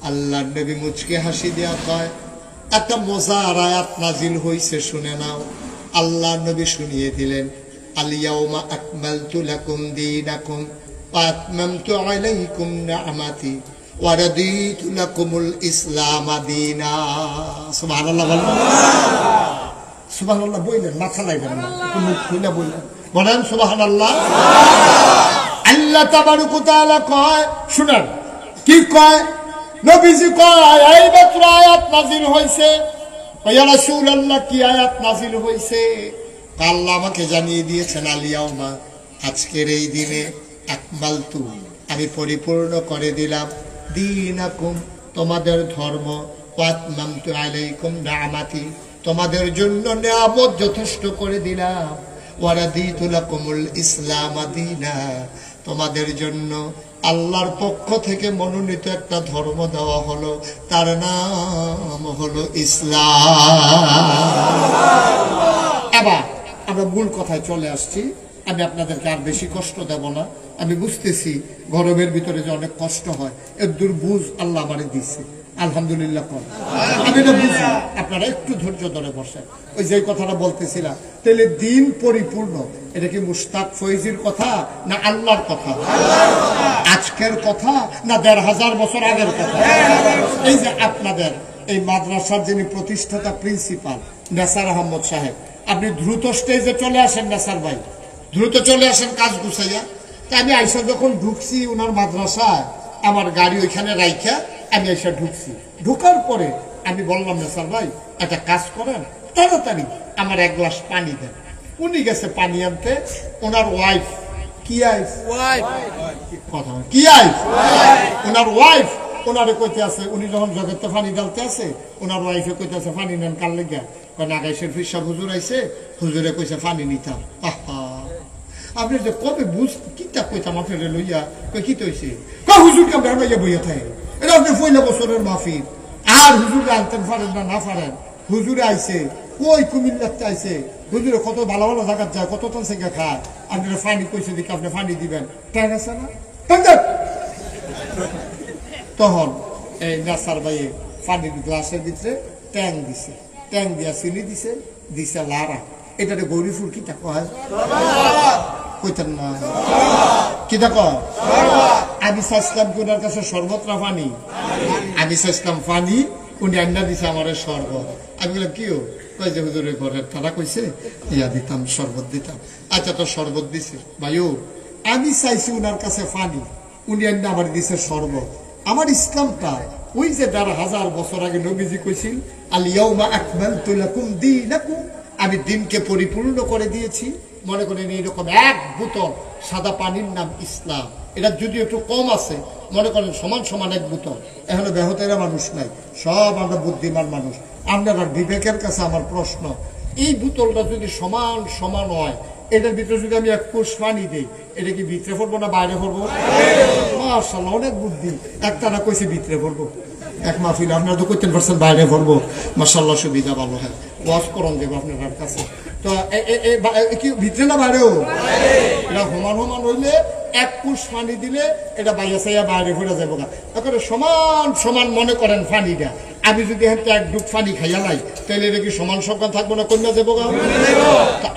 আল্লাহর নবী মুচকে হাসি দেয়া কয়, একটা মজার আয়াত নাজিল হইছে, শুনে নাও। আল্লাহর নবী শুনিয়ে দিলেন, আল ইয়াউমা আকমালতু লাকুম দীনাকুম ওয়া আতমামতু আলাইকুম নি'মাতি ওয়া রাদিতু লাকুমুল ইসলাম দীনা। সুবহানাল্লাহ। সুবহানাল্লাহ বললেন, মাথা লাইবেন না, একটু মুখ খুলে বললেন, বলেন সুবহানাল্লাহ। আল্লাহ তাবারক ওয়া তাআলা কয়, শুনেন কি কয়, নবীজি কয় এই মাত্র আয়াত নাযিল হইছে। ইয়া রাসূলুল্লাহ কি আয়াত নাযিল হইছে? আল্লাহ আমাকে জানিয়ে দিয়েছেন, আলিয়াউমা আজকের এই দিনে আকমালতু আমি পরিপূর্ণ করে দিলাম, দীনাকুম তোমাদের ধর্ম, ওয়া আতমামতু আলাইকুম নি'মাতি তোমাদের জন্য নিয়ামত যথেষ্ট করে দিলাম, ওয়া রাদিতু লাকুমুল ইসলাম দীনা তোমাদের জন্য আল্লাহর পক্ষ থেকে মনোনীত একটা ধর্ম দেওয়া হলো, তার নাম হলো ইসলাম। এবার আমরা মূল কথায় চলে আসছি। আমি আপনাদেরকে আর বেশি কষ্ট দেব না। আমি বুঝতেছি গরমের ভিতরে যে অনেক কষ্ট হয়, এর দুর্বুঝ আল্লাহ আমারে দিচ্ছে, আলহামদুলিল্লাহ। আমি এটা বুঝি, আপনারা একটু ধৈর্য ধরে বসেন। ওই যে কথাটা বলতেছিলাম, তাহলে দিন পরিপূর্ণ, এটা কি মুশতাক ফৈজির কথা না আল্লাহর কথা? আজকের কথা না ১৫০০ বছর আগের কথা? এই যে আপনাদের এই মাদ্রাসার যিনি প্রতিষ্ঠাতা প্রিন্সিপাল নেসার আহমদ সাহেব, আপনি দ্রুত স্টেজে চলে আসেন। নেসার ভাই দ্রুত চলে আসেন কাজ গুছাইয়া। তা আমি আইসা যখন ঢুকছি ওনার মাদ্রাসায়, আমার গাড়ি ওইখানে রাইখা আমি আইসা ঢুকছি। ঢুকার পরে আমি বললাম, নেসার ভাই একটা কাজ করেন, তাড়াতাড়ি আমার এক গ্লাস পানি দেন। উনি গেছে পানি আনতে, ওনার ওয়াইফ কি আইস কথা কি আইস ওনার ওয়াইফ ওনারে কইতে আছে, উনি যখন জগতে পানি ডালতে আছে, ওনার ওয়াইফে কইতে আছে পানি নেন কার লেগা? নাগাইশের ফিরসা হুজুর আইছে, হুজুরে কইছে পানি নিতাম। আহা, আপনি যে কবে বুঝ কিতা কইতাম আপনার লইয়া কি তৈছে হুজুরকে আমরা লইয়া বইয়া থাকে, এটা আপনি ১৫ বছরের মাহফিল, আর হুজুরে আনতেন পারেন না, না পারেন। হুজুরে আইছে কই কুমিল্লাতে আইছে, হুজুরে কত ভালো ভালো জায়গা যায়, কত টান সেগা খায়, আপনারা পানি কইছে দিকে আপনি পানি দিবেন, ট্যাং আছে না? তখন এই নাসার ভাই পানির গ্লাসের ভিতরে ট্যাং দিছে, ট্যাং দিয়া চিনি দিছে, দিছে লারা। এটাতে গৌরী ফুল কিতা কয়? কইতেন না কিতা কয়? আমি চাইছিলাম কি ওনার কাছে শরবত না পানি? আমি চাইছিলাম পানি, উনি আন্না দিছে আমার শরবত। আমি বললাম কি কই যে হুজুরের ঘরের তারা কইছে ইয়া দিতাম, শরবত দিতাম। আচ্ছা তো শরবত দিছে ভাইও, আমি চাইছি উনার কাছে পানি, উনি আন্না আমার দিছে শরবত। আমার ইসলামটা ওই যে ১৫০০ বছর আগে নবীজি কইছিল, আল ইয়াউমা আকমালতু লাকুম দীনাকুম আমি দিনকে পরিপূর্ণ করে দিয়েছি। মনে করেন এইরকম এক বোতল সাদা পানির নাম ইসলাম, এটা যদি একটু কম আছে, মনে করেন সমান সমান এক বোতল। এখনো ব্যাহতেরা মানুষ নাই, সব আমরা বুদ্ধিমান মানুষ। আপনারা বিবেকের কাছে আমার প্রশ্ন, এই বোতলটা যদি সমান সমান হয়, এটার ভিতরে যদি আমি ১ কোষ পানি দিই, এটা কি ভিতরে পড়বো না বাইরে পড়বো? মাশাআল্লাহ, অনেক বুদ্ধি। একটা না কইছে ভিতরে পড়বো, এক মাহফিল আপনারা তো করতেন পারছেন বাইরে পড়বো। মাশাআল্লাহ, সুবিধা ভালো হয়, ওয়াজ করন দেবো আপনার কাছে। তো কি ভিতরে না বাইরেও? এটা সমান সমান হইলে ১ কোষ পানি দিলে এটা বাইরে চাইয়া বাইরে পড়ে যাবো। এখন সমান সমান মনে করেন পানিটা, আমি যদি এখান ১ ডুব পানি খাইয়া নাই, তাহলে এটা কি সমান সংখ্যা থাকবো না কন্যা যাবো?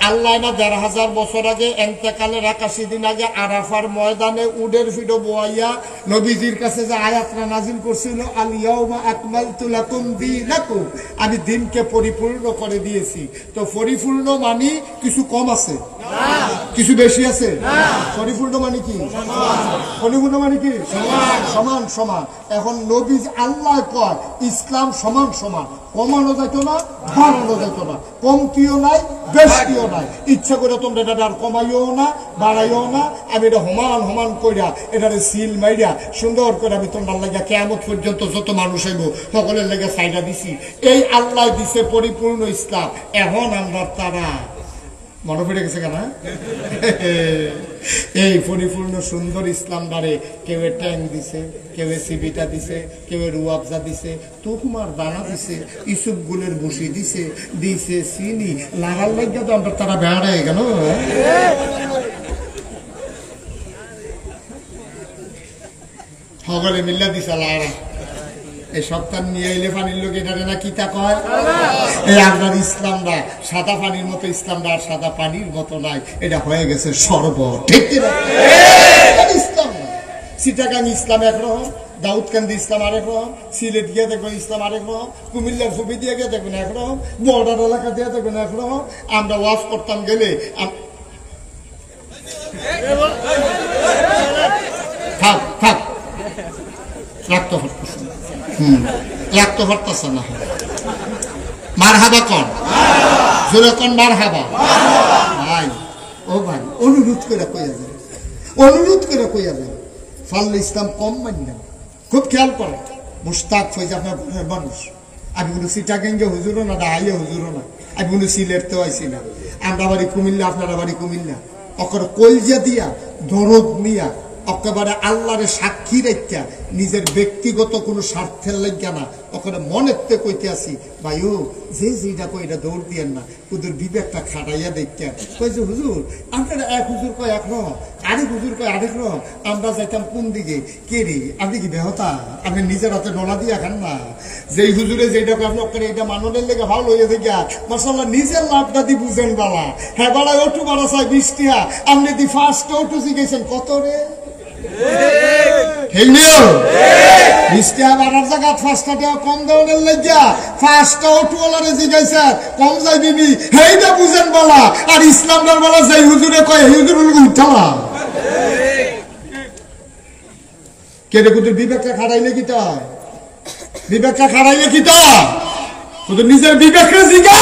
আল্লাহ না ১৫০০ বছর আগে এন্তেকালের ৮১ দিন আগে আরাফার ময়দানে উডের ফিডো বোয়াইয়া নবীজির কাছে যে আয়াতটা নাজিল করছিল, আল ইয়াউমা আকমালতু লাকুম দীনাকুম আমি দিনকে পরিপূর্ণ করে দিয়েছি। তো পরিপূর্ণ মানে কিছু কম আছে, কিছু বেশি আছে? পরিপূর্ণ মানে কি? পরিপূর্ণ মানে কি? সমান সমান। এখন নবীজি আল্লাহ কয় ইসলাম সমান সমান, কমানো যাইতো না, বাড়ানো যাইতো না, কমতিও নাই, বেশিও নাই। ইচ্ছা করে তোমরা এটা আর কমাইও না, বাড়াইও না। আমি এটা সমান সমান কইরা এটারে সিল মাইরা সুন্দর করে আমি তোমরা লাগিয়া কিয়ামত পর্যন্ত যত মানুষ আইব সকলের লেগে সাইডা দিছি। এই আল্লাহ দিছে পরিপূর্ণ ইসলাম। এখন আমরা তারা মনে পড়ে গেছে কেন? এই পরিপূর্ণ সুন্দর ইসলাম দ্বারে কেউ ট্যাং দিছে, কেউ সিবিটা দিছে, কেউ রুয়াবজা দিছে, তুকুমার দানা দিছে, ইসুপ গুলের বসি দিছে, দিছে চিনি লাগার লাগিয়া তো আমরা তারা বেড়ায় গেল। সকলে মিল্লা দিছে লারা। এই সপ্তাহ নিয়ে এলে পানির লোক এটারে না কিতা কয়? এই আপনার ইসলামটা সাদা পানির মতো, ইসলামটা আর সাদা পানির মতো নাই, এটা হয়ে গেছে শরবত। ঠিক ইসলাম না, চিটাগাং ইসলাম একরকম, দাউদকান্দি ইসলাম আরেক রকম, সিলেট গিয়ে দেখবেন ইসলাম আরেক রকম, কুমিল্লার ছবি দিয়ে গিয়ে দেখবেন একরকম, বর্ডার এলাকা দিয়ে দেখবেন একরকম। আমরা ওয়াজ করতাম গেলে থাক থাক রাখতে পারতেছে রাখতে পারতেছে না। মার হাবা কন জোরে কন, মার হাবা ভাই। ও ভাই অনুরোধ করে কইয়া যায়, অনুরোধ করে কইয়া যায়, ফাল্লে ইসলাম কম মানবেন। খুব খেয়াল করে মুশতাক ফৈজ আপনার ঘরের মানুষ। আমি কোনো চিটাগাঙ্গে হুজুরও না, ডাহাইয়া হুজুরও না, আমি কোনো সিলেটতেও আইসি না। আমরা বাড়ি কুমিল্লা, আপনারা বাড়ি কুমিল্লা। অকর কলজা দিয়া দরদ নিয়া একেবারে আল্লাহরে সাক্ষী রেখা নিজের ব্যক্তিগত কোনো স্বার্থের লাগিয়া না, ওখানে মনের তে কইতে আসি ভাইও যে যেটা কই এটা দৌড় দিয়েন না, ওদের বিবেকটা খাটাইয়া দেখা কই যে হুজুর আপনারা এক হুজুর কয় এক রকম, আরেক হুজুর কয় আরেক রকম, আমরা যাইতাম কোন দিকে কে রে? আপনি কি দেহতা? আপনি নিজের হাতে ডলা দিয়া খান না। যেই হুজুরে যেটা কয় আপনি ওখানে এটা মাননের লেগে ভালো হয়ে থেকে মাসাল্লাহ নিজের লাভটা দি বুঝেন বালা। হ্যাঁ বাড়ায় ওটু বাড়া চাই 20 টাকা, আপনি দি ফার্স্ট ওটু জিগেছেন কত রে? কম দেওয়ার লেগিয়া ফার্স্ট ওটুওয়ালারে জিগাইছে কম যাই দিবি, হেইটা বুঝেন বলা। আর ইসলামদার বলা যাই হুজুরে কয় হুজুর উঠালা কেটে কুতুর বিবেকটা খাড়াইলে কি তা? বিবেকটা খাড়াইলে কি তা? তোদের নিজের বিবেককে জিগা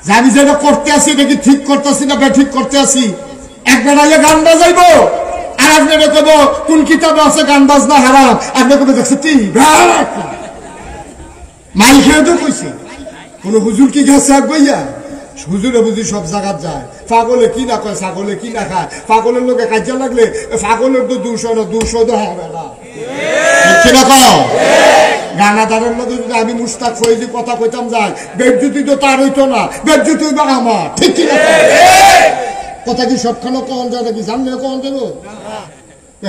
যে আমি যেটা করতে আসি এটা কি ঠিক করতেছি না ঠিক করতে আসি। একবার আগে গান বাজাইবো আর আপনারা কব কোন কিতাবে আছে গান বাজনা হারাম, আপনি কবে দেখছে কি মাই খেয়ে তো কইছি কোন হুজুর কি গেছে এক বইয়া? হুজুরে বুঝি সব জায়গায় যায়। পাগলে কি না কয়, ছাগলে কি না খায়, পাগলের লোকে কাজে লাগলে পাগলের তো 200 তো হবে না। কি না কও গানাদারের লোক যদি আমি মুস্তাক ফৈজি কথা কইতাম যাই, বেজ্জুতি তো তার হইতো না, বেজ্জুতি বা আমার। ঠিক কি না কথা কি সবখানে কখন যায় নাকি জানলে কখন যাবো?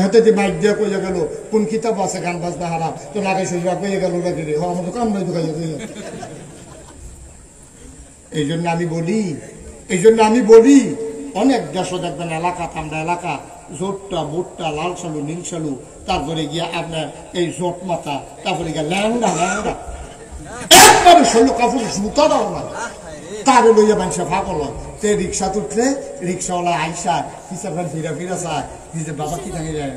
হাতে যে মাইক দিয়ে কইয়া গেল কোন কিতাব আছে গান বাজনা হারাম, তো লাগাইছে কইয়া গেল নাকি রে আমার তো কাম নাই ঢুকাইয়া। এই জন্য আমি বলি অনেক দেশ দেখবেন এলাকা আমরা এলাকা জোটটা বোটটা লাল সালু নীল সালু, তারপরে গিয়া আপনার এই জোট মাথা, তারপরে গিয়া ল্যাংড়া একবারে ষোলো কাপড় জুতা দাও না, তারে লইয়া মানুষে ফাঁকল। সে রিক্সা তুটলে রিক্সাওয়ালা আইসা হিসাব ফিরা চায় নিজে বাবা কি থাকে যায়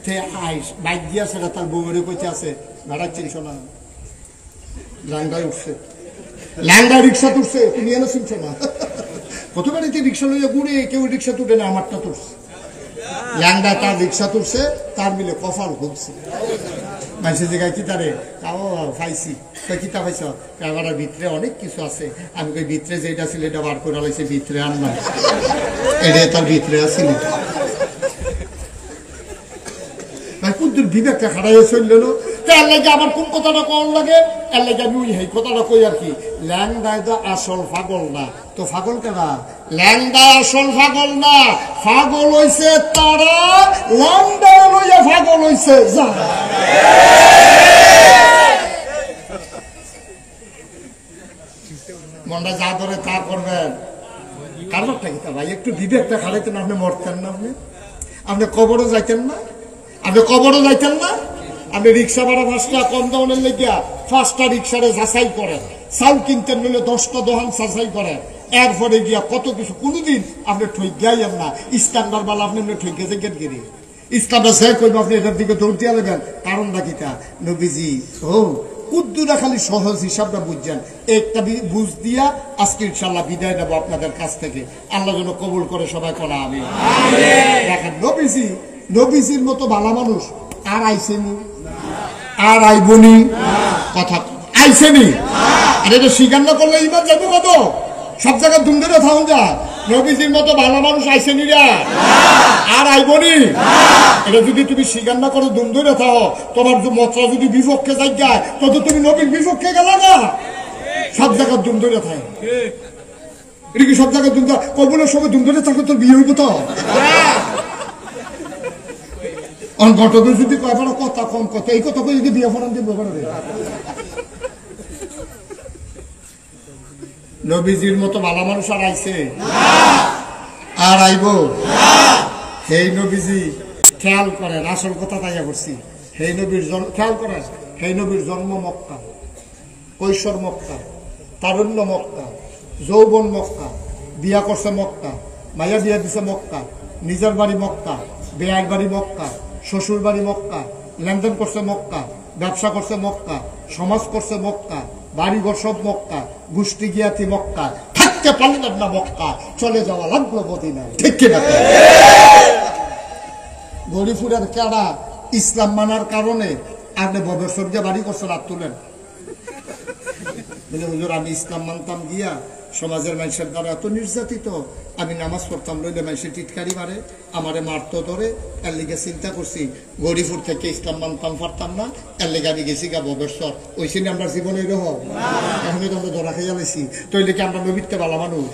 সে আইস বাইক দিয়া সেটা তার বউরে কইতে আছে ভাড়া চিনছ না, ল্যাংড়ায় উঠছে, ল্যাংড়া রিক্সা তুলছে, তুমি এনে চিনছো না। কত বাড়িতে রিক্সা লইয়া ঘুরে কেউ রিক্সা তুলে না, আমারটা তুলছে। ল্যাংড়া তার রিক্সা তুলছে, তার মিলে কপাল ঘুরছে। মানুষের জায়গায় কি তারে তাও পাইছি, কিতা পাইছ আমার ভিতরে অনেক কিছু আছে। আমি কই ভিতরে যেটা ছিল এটা বার করে লাইছে, ভিতরে আনলাম এটা তার ভিতরে আসিল। কুদ্দুর বিবেকটা খাড়াইয়া চলল। এর লাগে আমার কোন কথাটা কম লাগে, এর লাগে আমি ওই কথাটা কই আর কি, ল্যাংদায় তো আসল পাগল না। তো পাগল কেনা? ল্যাংদা আসল পাগল না, পাগল হইছে তারা, ল্যাংদা লইয়া পাগল হইছে যারা। মনটা যা ধরে তা করবেন। কারণটা কি তা ভাই? একটু বিবেকটা খাড়াইতেন, আপনি মরতেন না, আপনি কবরও যাইতেন না, আপনি রিক্সা ভাড়া 5 টাকা কম দামের লেগিয়া 5টা রিক্সারে যাচাই করেন, চাল কিনতে নিলে 10টা দোকান যাচাই করেন, এরপরে গিয়া কত কিছু। কোনোদিন আপনি ঠইক গাইয়েন না, স্ট্যান্ডার বালা আপনি ঠইক গেছে গেট গেরি স্ট্যান্ডার সে করবো, আপনি এটার দিকে দৌড় দিয়া লাগবেন। কারণটা কিটা? নবীজি কুদ্দুরা খালি সহজ হিসাবটা বুঝছেন, একটা বুঝ দিয়া আজকে ইনশাল্লাহ বিদায় নেবো আপনাদের কাছ থেকে। আল্লাহ যেন কবুল করে সবাই করা। আমি দেখেন নবীজির মতো ভালো মানুষ আর আইসেনি, আর আইবনি, কথা আইসেনি। আর এটা স্বীকার না করলে ইমান যাবো কত? সব জায়গায় ধুম ধরে থাকুন যা। নবীজির মতো ভালো মানুষ আইসেনি রা, আর আইবনি। এটা যদি তুমি স্বীকার না করো, ধুম ধরে থাকো, তোমার মতরা যদি বিপক্ষে যাই যায়, তত তুমি নবীর বিপক্ষে গেল না। সব জায়গায় ধুম ধরে থাকে, এটা কি সব জায়গায় ধুম ধরে? কবুলের সঙ্গে ধুম ধরে থাকো, তোর বিয়ে হইব তো। ঘটক যদি কয় কথা কম কথা, এই কথা যদি বিয়ে ফোরান দিব। নবীজির মতো ভালো মানুষ আর আইছে, আর আইব। এই নবীজি খেয়াল করেন, আসল কথা তাইয়া করছি। সেই নবীর জন্ম খেয়াল করেন, সেই নবীর জন্ম মক্কা, কৈশোর মক্কা, তারুণ্য মক্কা, যৌবন মক্কা, বিয়া করছে মক্কা, মাইয়া বিয়া দিছে মক্কা, নিজের বাড়ি মক্কা, বেয়ার বাড়ি মক্কা, শ্বশুর বাড়ি মক্কা, লেনদেন করছে মক্কা, ব্যবসা করছে মক্কা, সমাজ করছে মক্কা, বাড়িঘর সব মক্কা, গোষ্ঠী গিয়াতি মক্কা, থাকতে পারলেন না মক্কা, চলে যাওয়া লাগলো মদিনায়। ঠিক কিনা? গরিপুরের কেডা ইসলাম মানার কারণে আপনি ববেশ্বর দিয়ে বাড়ি করছেন, আর তুলেন বলে হুজুর আমি ইসলাম মানতাম গিয়া সমাজের মানুষের দ্বারা এত নির্যাতিত, আমি নামাজ পড়তাম লইলে মানুষের টিটকারি মারে, আমারে মারতো ধরে, এর লিগে চিন্তা করছি গরিপুর থেকে ইসলাম মানতাম পারতাম না, এর লিগে আমি গেছি গা ববেশ্বর। ওই সিনে আমরা জীবনে এরকম এখন তো আমরা ধরা খেয়ে গেছি। তো এই লিগে আমরা নবীতে ভালো মানুষ,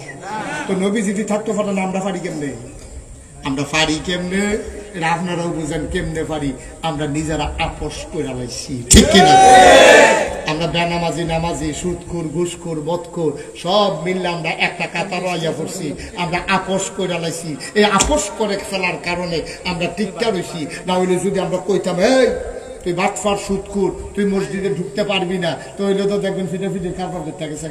তো নবী যদি থাকতে পারে না আমরা পারি কেমনে? আমরা পারি কেমনে এটা আপনারাও বুঝেন কেমনে পারি। আমরা নিজেরা আপোষ করে লাইছি। ঠিক কিনা? আমরা বেনামাজি, নামাজি, সুদখোর, ঘুষখোর, মদখোর সব মিললে আমরা একটা কাতার আইয়া পড়ছি। আমরা আপোষ করে লাইছি। এই আপোষ করে ফেলার কারণে আমরা টিকটা রয়েছি। না হইলে যদি আমরা কইতাম এই তুই বাটফার, সুদখোর, তুই মসজিদে ঢুকতে পারবি না, তো হইলে তো দেখবেন ফিটাফিটি কারবার করতে গেছে।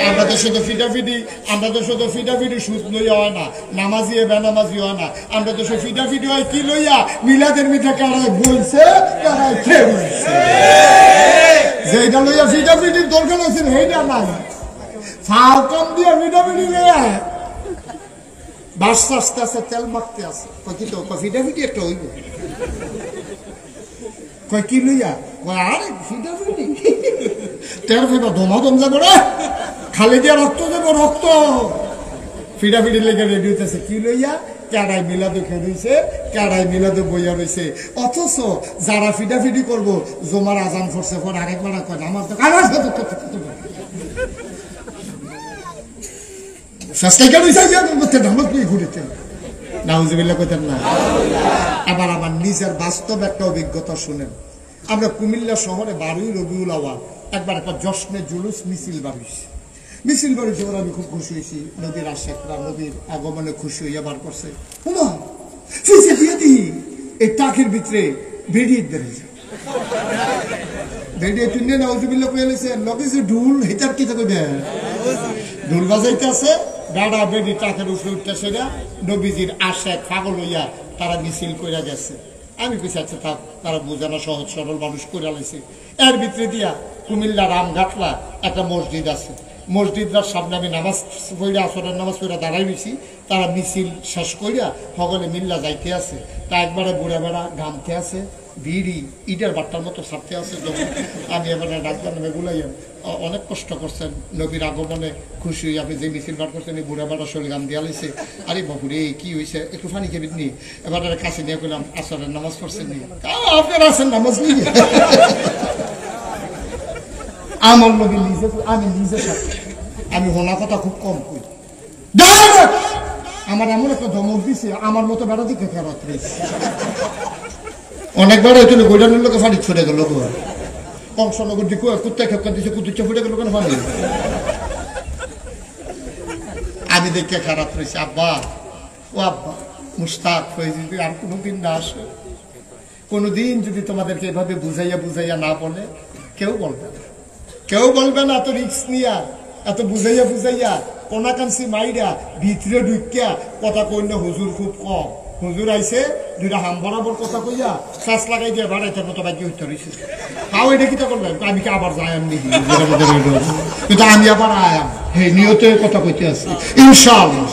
আমরা তো শুধু ফিটাফিটি সুদ লইয়া হয় না, নামাজি বেনামাজি হয় না, আমরা তো সে ফিটাফিটি হয় কি লইয়া? মিলাদের মিঠা কারায় বলছে, কারায় খেয়ে বলছে। যেটা লইয়া ফিটাফিটির দরকার আছে সেইটা নাই, ফাও কম দিয়ে ফিটাফিটি লইয়া বাস আসতে আছে, তেল মাখতে আছে। কি তো ফিটাফিটি একটা হইব, কয় কি লইয়া? কয় আরে ফিটাফিটি তেল ফেবা দমাদম যাবো রে, খালি দিয়ে রক্ত যাবো, রক্ত। ফিটাফিটি লেগে রেডি হইতেছে কি লইয়া? কেডাই মিলাদে খেয়েছে, কেডাই মিলাদে বইয়া রয়েছে। অথচ যারা ফিটাফিটি করবো জমার আজান করছে, পর আরেকবার কয় আমার তো আবার আমার নিজের বাস্তব একটা অভিজ্ঞতা শুনেন। আমরা কুমিল্লা শহরে 12ই রবিউল আওয়াল একবার একটা জশ্নে জুলুস মিছিল বাড়িয়েছি। মিছিল বাড়িয়েছে, ওরা আমি খুব খুশি হয়েছি। নদীর আশেকরা নদীর আগমনে খুশি হইয়া বার করছে। হুমা ফিসে দিয়ে দিই এই টাকের ভিতরে বেরিয়ে বেড়েছে, বেরিয়ে তুলে না ওজুবিল্লা পেয়ে লেছে লগে যে ঢুল হেতার কি থাকে ঢুল বাজাইতে আছে। গাড়া বেডি টাকের উপরে উঠতেছে না, নবীজির আশেক পাগল হইয়া তারা মিছিল কইরা গেছে। আমি পিছাচ্ছে থাক, তারা বোঝানো সহজ সরল মানুষ করে লাইছে। এর ভিতরে দিয়া কুমিল্লা রামঘাটলা একটা মসজিদ আছে, মসজিদটার সামনে আমি নামাজ পড়া, আসরের নামাজ পড়া দাঁড়াই রয়েছি। তারা মিছিল শেষ করিয়া সকলে মিল্লা যাইতে আছে। তা একবারে বুড়া বেড়া ঘামতে আছে, বিড়ি ইটের বাট্টার মতো ছাড়তে আছে। যখন আমি এবারে ডাক্তার নামে গুলাইয়াম, অনেক কষ্ট করছেন, নবীর আগমনে খুশি হয়ে আপনি যে মিছিল বার করছেন, এই বুড়া বেড়া শরীর গান দিয়া লাইছে। আরে বাবুরে কি হয়েছে, একটু ফানি খেবি নি? এবার কাছে নিয়ে গেলাম, আসরের নামাজ পড়ছেন নি? আপনার আছেন নামাজ নিয়ে আমার নবী নিজে, আমি নিজে সাথে আমি হোনা কথা খুব কম করি। আমার এমন একটা ধমক দিছে, আমার মতো বেড়া দিকে ফেরত রয়েছে। অনেকবার হয়তো গোল্ডেনের লোকে ফাড়ি ছুটে গেল, কংসনগর দিকে কুত্তা খেপকা দিচ্ছে, কুতুচ্চা ফুটে গেল কেন ফাড়ি? আমি দেখে খারাপ রয়েছে। আব্বা ও আব্বা মুস্তাক হয়ে যদি আর কোনোদিন না আসে, কোনোদিন যদি তোমাদেরকে এভাবে বুঝাইয়া বুঝাইয়া না বলে, কেউ বলবে না, কেউ বলবে না। এত রিক্স নিয়া, এত বুঝাইয়া বুঝাইয়া কোনাকান্সি মাইরা ভিতরে ঢুকিয়া কথা কইলে হুজুর খুব কম। হুজুর আইসে দুইটা হাম বরাবর কথা কইয়া শ্বাস লাগাই দিয়ে বাড়াইতে মতো বাকি হইতে রয়েছে। তাও এটা কিটা করলেন? আমি কি আবার যাই আমি কিন্তু আমি আবার আয়াম, হে নিয়তে কথা কইতে আসছি ইনশাআল্লাহ।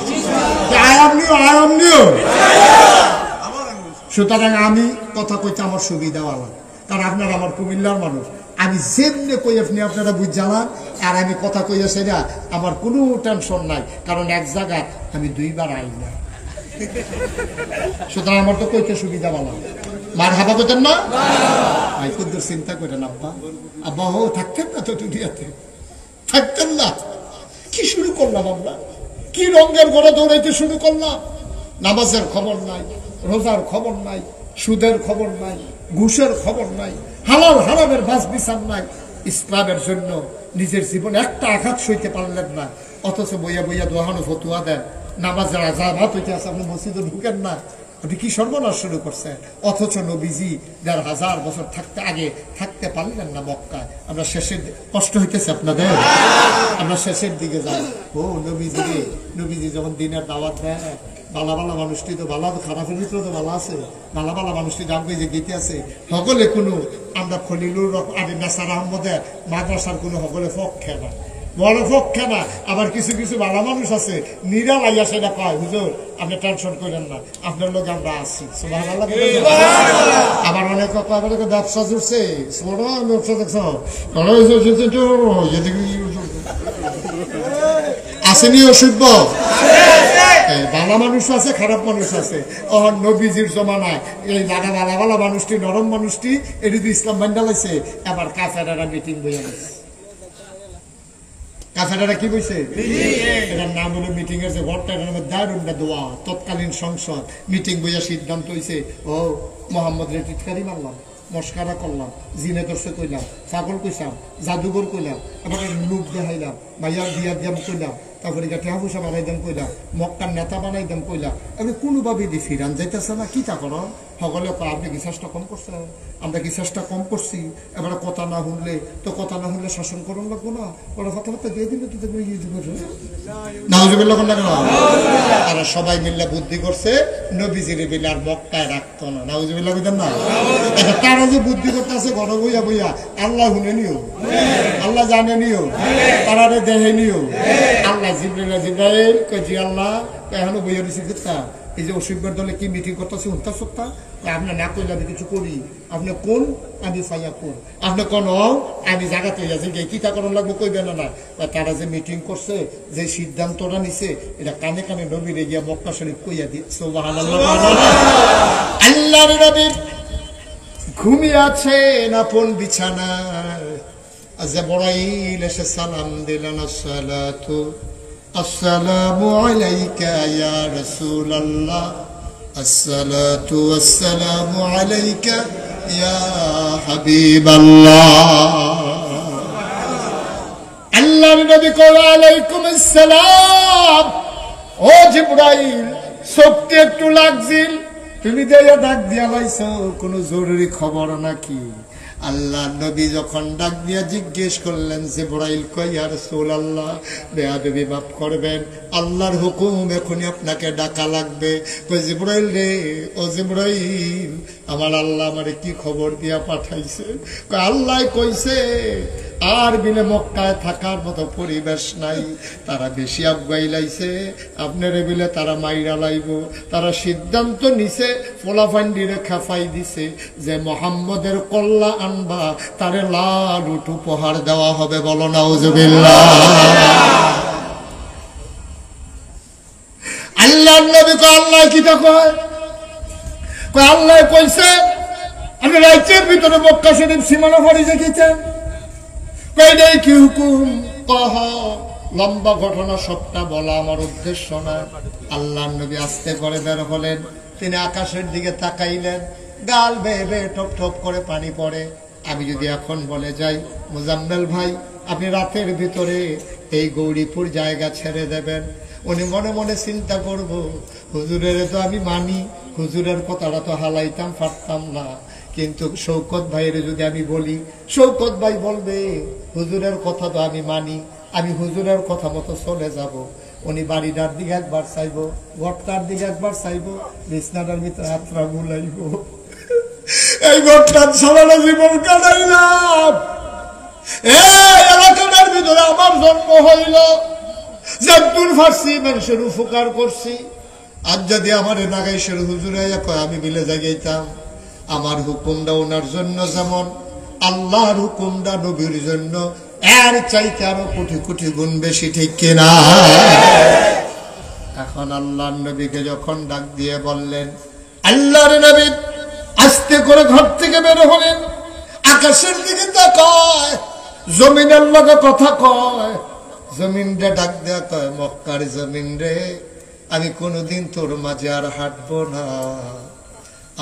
আয়াম নিও। সুতরাং আমি কথা কইতে আমার সুবিধা হলাম, কারণ আপনারা আমার কুমিল্লার মানুষ। আমি যেমনি কই আপনি আপনারা বুঝ জ্বালান, আর আমি কথা কইয়াছি না, আমার কোনো টেনশন নাই, কারণ এক জায়গায় আমি দুইবার আই না। সুতরাং আমার তো কইতে সুবিধা ভালো। মার হাবা কইতেন না? ভাই কুদ্দুর চিন্তা করেন আব্বা, আব্বা হো থাকতেন না তো দুনিয়াতে, থাকতেন না। কি শুরু করলাম আমরা, কি রঙের ঘরে দৌড়াইতে শুরু করলাম। নামাজের খবর নাই, রোজার খবর নাই, সুদের খবর নাই, ঘুষের খবর নাই, হালাল হারামের বাস বিচার নাই। ইসলামের জন্য নিজের জীবনে একটা আঘাত সইতে পারলেন না, অথচ বইয়া বইয়া দোহানো ফতুয়া দেন। নামাজের আজাবাত হইতে আছে, আপনি মসজিদে ঢুকেন না, আপনি কি সর্বনাশ শুরু করছেন? অথচ নবীজি ১,৫০০ বছর থাকতে পারলেন না মক্কায়। আমরা শেষের কষ্ট হইতেছে আপনাদের, আমরা শেষের দিকে যাই। ও নবীজি যখন দিনের দাওয়াত দেয়, বালা বালা মানুষটি তো ভালো, খারাপের ভিতরে তো ভালো আছে, বালা বালা মানুষটি জানবে যে গীতে আছে সকলে কোনো আমরা খলিলুর আরে নাসার আহমদের মাদ্রাসার কোনো সকলে পক্ষে না, বড় পক্ষে না। আবার কিছু কিছু ভালো মানুষ আছে নিরা লাইয়া সেটা কয়, হুজুর আপনি টেনশন করেন না, আপনার লোক আমরা আছি। আবার অনেক ব্যবসা জুড়ছে, ব্যবসা দেখছ আসেনি অসুখ, ভালো মানুষ আছে খারাপ মানুষ আছে। নবীজির জমানায় এই দাদা ভালা ভালা মানুষটি, নরম মানুষটি এটি ইসলাম বান্ডালাইছে। এবার কাফেরারা মিটিং বইয়া গেছে। কাফেরারা কি বলছে? এটার নাম হলো মিটিং এর যে ঘরটা, এটার নাম দারুন্ডা দোয়া। তৎকালীন সংসদ মিটিং বইয়া সিদ্ধান্ত হয়েছে, ও মোহাম্মদ রে টিটকারি মারলাম, মস্কারা করলাম, জিনে দর্শে কইলাম, ছাগল কইসাম, জাদুঘর কইলাম, এবার লুক দেখাইলাম, ভাইয়া দিয়া দিয়াম কইলাম, তারপরে টেহা পয়সা বানাই দাম কইলাম, মক্কার নেতা বানাই দাম কইলাম। আমি কোনোভাবে দি ফিরান যাইতেছে না, কি তা করো সকলে আপনি কি চেষ্টা কম করছেন? আমরা কি চেষ্টা কম করছি? এবার কথা না শুনলে তো কথা না শুনলে শাসন করুন লাগবো না, ওরা কথাবার্তা দিয়ে দিলে তো দেখবো ইয়ে দিবে না। তারা সবাই মিললে বুদ্ধি করছে নবীজির বিলে আর মক্কায় রাখতো না। নাউজুবিল্লাহ বুঝলেন না? তারা যে বুদ্ধি করতে আছে ঘর বইয়া বইয়া, আল্লাহ শুনে নিও, আল্লাহ জানে নিও, তারা দেখে নিও। আল্লাহ জিব্রাইল কইছি আল্লাহ এখনো বইয়া দিছি কিতা এই যে অসুখের দলে কি মিটিং করতেছে উত্তর সত্তা আপনি না করলে আমি কিছু করি, আপনি কোন আমি ফাইয়া কোন, আপনি কোন আমি জায়গাতে যাচ্ছি কিতা করণ লাগবো কইবেন না। তারা যে মিটিং করছে, যে সিদ্ধান্তটা নিছে, এটা কানে কানে নবীরে গিয়া মক্কা শরীফ কইয়া দি। সুবহানাল্লাহ। আল্লাহর নবী ঘুমিয়ে আছেন আপন বিছানায়, জিবরাইল এসে সালাম দিলেন, আসসালাতু আসসালামু আলাইকা ইয়া রাসূলুল্লাহ, আসসালাতু আসসালামু আলাইকা ইয়া হাবিবাল্লাহ। আল্লাহর নবী কয় আলাইকুম আসসালাম। ও জিবরাইল, শক্তি একটু লাগছিল, তুমি দেয়া ডাক দিয়া লাইছো, কোনো জরুরি খবর নাকি? আল্লাহ নবী যখন ডাক দিয়া জিজ্ঞেস করলেন, জিবরাইল কয় ইয়া রাসূলুল্লাহ বেয়াদবি মাফ করবেন, আল্লাহর হুকুম এখনই আপনাকে ডাকা লাগবে। কয় জিবরাইল রে, ও জিবরাইল আমার আল্লাহ আমারে কি খবর দিয়া পাঠাইছে? কয় আল্লাহ কইছে আর বিলে মক্কায় থাকার মতো পরিবেশ নাই, তারা বেশি আগাইলাইছে, আপনার বিলে তারা মাইরা লাইব। তারা সিদ্ধান্ত নিছে ফোলাফান্ডিরে খেফাই দিছে যে মোহাম্মদের কল্লা আনবা, তারে লাল উঠ উপহার দেওয়া হবে। বলো নাউজুবিল্লাহ। আল্লাহ নবী কয় আল্লাহ কিটা কয়? কয় আল্লাহ কইছে আমি রাজ্যের ভিতরে মক্কা শরীফ সীমানা ফাড়ি দেখেছেন। কয়টাই কি হুকুম? কহ লম্বা ঘটনা সবটা বলা আমার উদ্দেশ্য না। আল্লাহ নবী আস্তে করে বের হলেন, তিনি আকাশের দিকে তাকাইলেন, গাল বেয়ে বেয়ে টপ টপ করে পানি পড়ে। আমি যদি এখন বলে যাই মুজাম্মেল ভাই আপনি রাতের ভিতরে এই গৌরীপুর জায়গা ছেড়ে দেবেন, উনি মনে মনে চিন্তা করব হুজুরের তো আমি মানি, হুজুরের কথাটা তো হালাইতাম পারতাম না। কিন্তু শৌকত ভাইয়ের যদি আমি বলি, শৌকত ভাই বলবে হুজুরের কথা তো আমি মানি, আমি হুজুরের কথা মতো চলে যাব। উনি বাড়িটার দিকে একবার চাইবো, ঘরটার দিকে একবার চাইবো, বিছনাটার ভিতরে হাতটা বুলাইব। এই ঘরটার সারাটা জীবন কাটাইলাম, এই এলাকাটার ভিতরে আমার জন্ম হইল, জাদুর ফার্সি মানুষের উপকার করছি। আজ যদি আমার নাগাইশের হুজুরে কয় আমি বিলে জাগাইতাম, আমার হুকুমটা ওনার জন্য যেমন আল্লাহর হুকুমটা নবীর জন্য এর চাইতে আরো কোটি কোটি গুণ বেশি, ঠিক কিনা? এখন আল্লাহর নবীকে যখন ডাক দিয়ে বললেন, আল্লাহর নবী আস্তে করে ঘর থেকে বের হলেন, আকাশের দিকে তাকায়, জমিনের লগে কথা কয়, জমিন রে ডাক দেয়া কয় মক্কার জমিন রে, আমি কোনোদিন তোর মাঝে আর হাঁটবো না।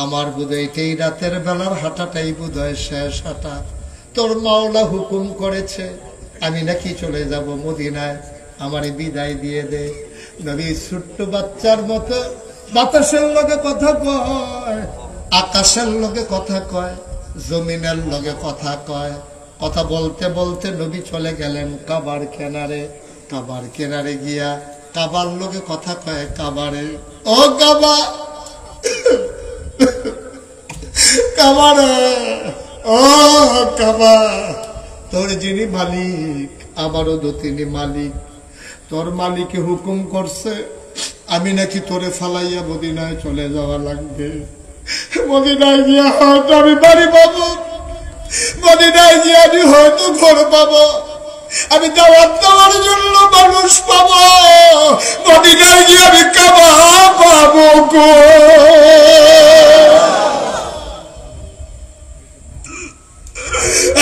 আমার বোধহয় এই রাতের বেলার হাঁটাটাই বোধহয় শেষ হাঁটা। তোর মাওলা হুকুম করেছে আমি নাকি চলে যাব মদিনায়, আমারে বিদায় দিয়ে দে। নবী ছোট্ট বাচ্চার মতো বাতাসের লগে কথা কয়, আকাশের লগে কথা কয়, জমিনের লগে কথা কয়। কথা বলতে বলতে নবী চলে গেলেন কাবার কিনারে। কাবার কিনারে গিয়া কাবার লগে কথা কয় কাবারে, ও কাবা, কাবারে, ও কাবা, তোর যিনি মালিক আমারও তো তিনি মালিক। তোর মালিকে হুকুম করছে আমি নাকি তোরে ফালাইয়া মদিনায় চলে যাওয়া লাগবে। মদিনায় গিয়া হয়তো আমি বাড়ি পাবো, মদিনায় গিয়ে আমি হয়তো ঘর পাবো, আমি দাওয়াত দেওয়ার জন্য মানুষ পাবো, মদিনায় গিয়ে আমি কাবা পাবো গো।